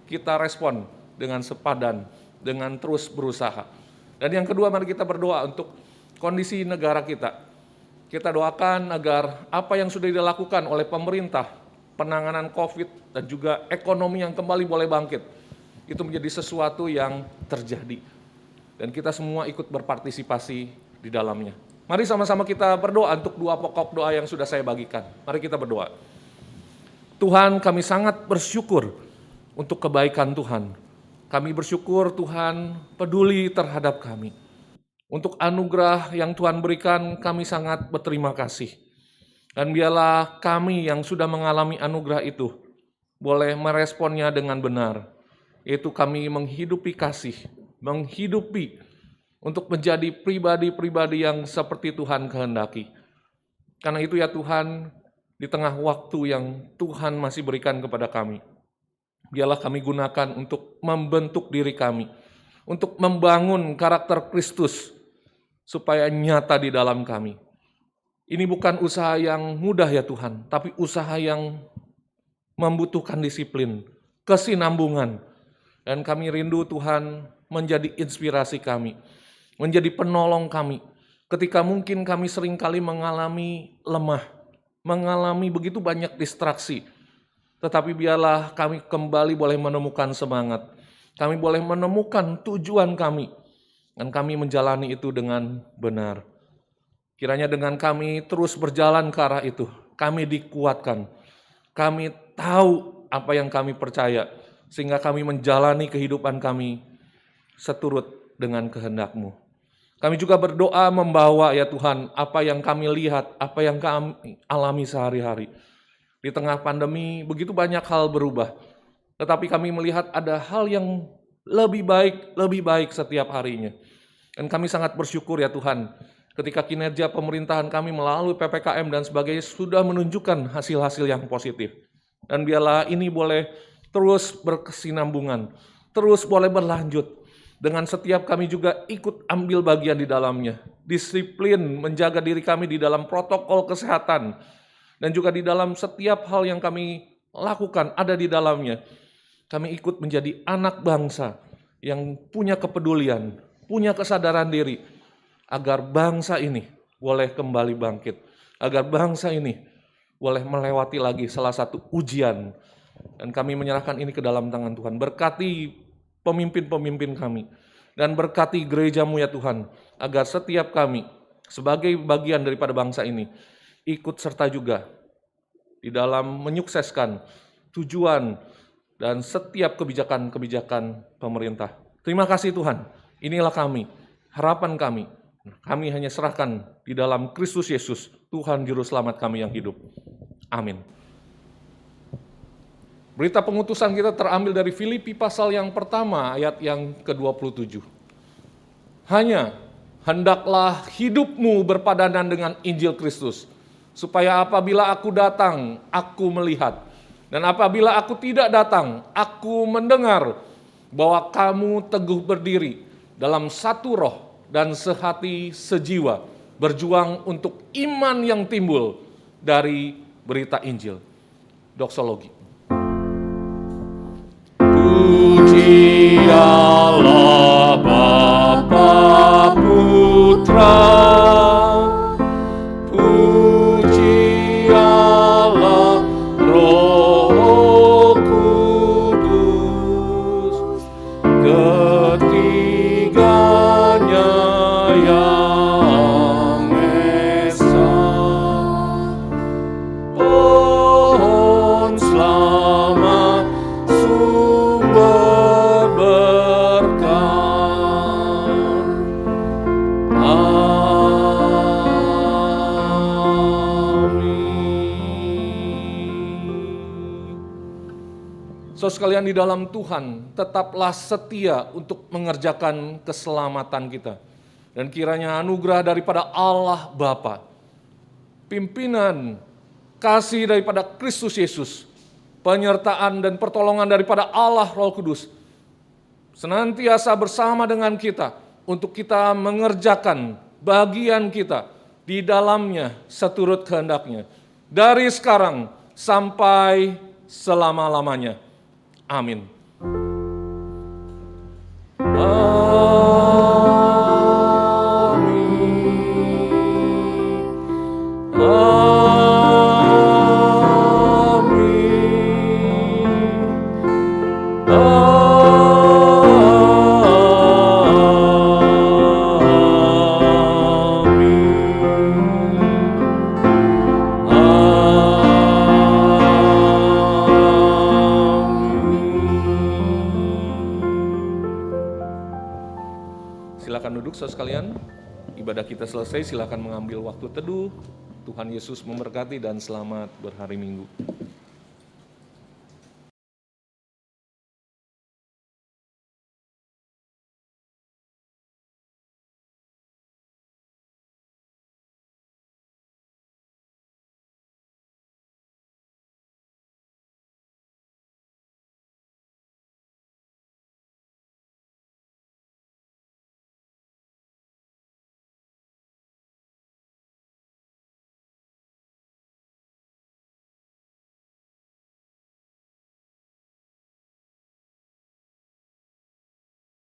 kita respon dengan sepadan, dengan terus berusaha. Dan yang kedua, mari kita berdoa untuk kondisi negara kita. Kita doakan agar apa yang sudah dilakukan oleh pemerintah, penanganan COVID dan juga ekonomi yang kembali boleh bangkit, itu menjadi sesuatu yang terjadi. Dan kita semua ikut berpartisipasi di dalamnya. Mari sama-sama kita berdoa untuk dua pokok doa yang sudah saya bagikan. Mari kita berdoa. Tuhan, kami sangat bersyukur untuk kebaikan Tuhan. Kami bersyukur Tuhan peduli terhadap kami. Untuk anugerah yang Tuhan berikan, kami sangat berterima kasih. Dan biarlah kami yang sudah mengalami anugerah itu boleh meresponnya dengan benar. Yaitu kami menghidupi kasih, menghidupi untuk menjadi pribadi-pribadi yang seperti Tuhan kehendaki. Karena itu ya Tuhan, di tengah waktu yang Tuhan masih berikan kepada kami, biarlah kami gunakan untuk membentuk diri kami, untuk membangun karakter Kristus, supaya nyata di dalam kami. Ini bukan usaha yang mudah ya Tuhan, tapi usaha yang membutuhkan disiplin, kesinambungan. Dan kami rindu Tuhan menjadi inspirasi kami, menjadi penolong kami. Ketika mungkin kami seringkali mengalami lemah, mengalami begitu banyak distraksi. Tetapi biarlah kami kembali boleh menemukan semangat. Kami boleh menemukan tujuan kami. Dan kami menjalani itu dengan benar. Kiranya dengan kami terus berjalan ke arah itu, kami dikuatkan. Kami tahu apa yang kami percaya, sehingga kami menjalani kehidupan kami seturut dengan kehendak-Mu. Kami juga berdoa membawa ya Tuhan, apa yang kami lihat, apa yang kami alami sehari-hari. Di tengah pandemi begitu banyak hal berubah. Tetapi kami melihat ada hal yang lebih baik setiap harinya. Dan kami sangat bersyukur ya Tuhan, ketika kinerja pemerintahan kami melalui PPKM dan sebagainya sudah menunjukkan hasil-hasil yang positif. Dan biarlah ini boleh terus berkesinambungan, terus boleh berlanjut. Dengan setiap kami juga ikut ambil bagian di dalamnya. Disiplin menjaga diri kami di dalam protokol kesehatan. Dan juga di dalam setiap hal yang kami lakukan ada di dalamnya. Kami ikut menjadi anak bangsa yang punya kepedulian, punya kesadaran diri. Agar bangsa ini boleh kembali bangkit. Agar bangsa ini boleh melewati lagi salah satu ujian. Dan kami menyerahkan ini ke dalam tangan Tuhan. Berkati pemimpin-pemimpin kami. Dan berkati gereja-Mu ya Tuhan. Agar setiap kami sebagai bagian daripada bangsa ini ikut serta juga di dalam menyukseskan tujuan dan setiap kebijakan-kebijakan pemerintah. Terima kasih Tuhan. Inilah kami, harapan kami. Kami hanya serahkan di dalam Kristus Yesus, Tuhan Juru Selamat kami yang hidup. Amin. Berita pengutusan kita terambil dari Filipi pasal yang pertama, ayat yang ke-27. Hanya hendaklah hidupmu berpadanan dengan Injil Kristus, supaya apabila aku datang, aku melihat. Dan apabila aku tidak datang, aku mendengar bahwa kamu teguh berdiri dalam satu roh dan sehati sejiwa, berjuang untuk iman yang timbul dari berita Injil. Doksologi. Puji Allah Bapa Putra, puji Allah Roh Kudus, ketiganya yang esa. Pohon selamat sumber berkah. Amin. Saudara sekalian di dalam Tuhan, tetaplah setia untuk mengerjakan keselamatan kita. Dan kiranya anugerah daripada Allah Bapa, pimpinan, kasih daripada Kristus Yesus, penyertaan dan pertolongan daripada Allah Roh Kudus, senantiasa bersama dengan kita untuk kita mengerjakan bagian kita di dalamnya seturut kehendaknya. Dari sekarang sampai selama-lamanya. Amin. Silakan duduk saudara sekalian. Ibadah kita selesai, silakan mengambil waktu teduh. Tuhan Yesus memberkati dan selamat berhari Minggu.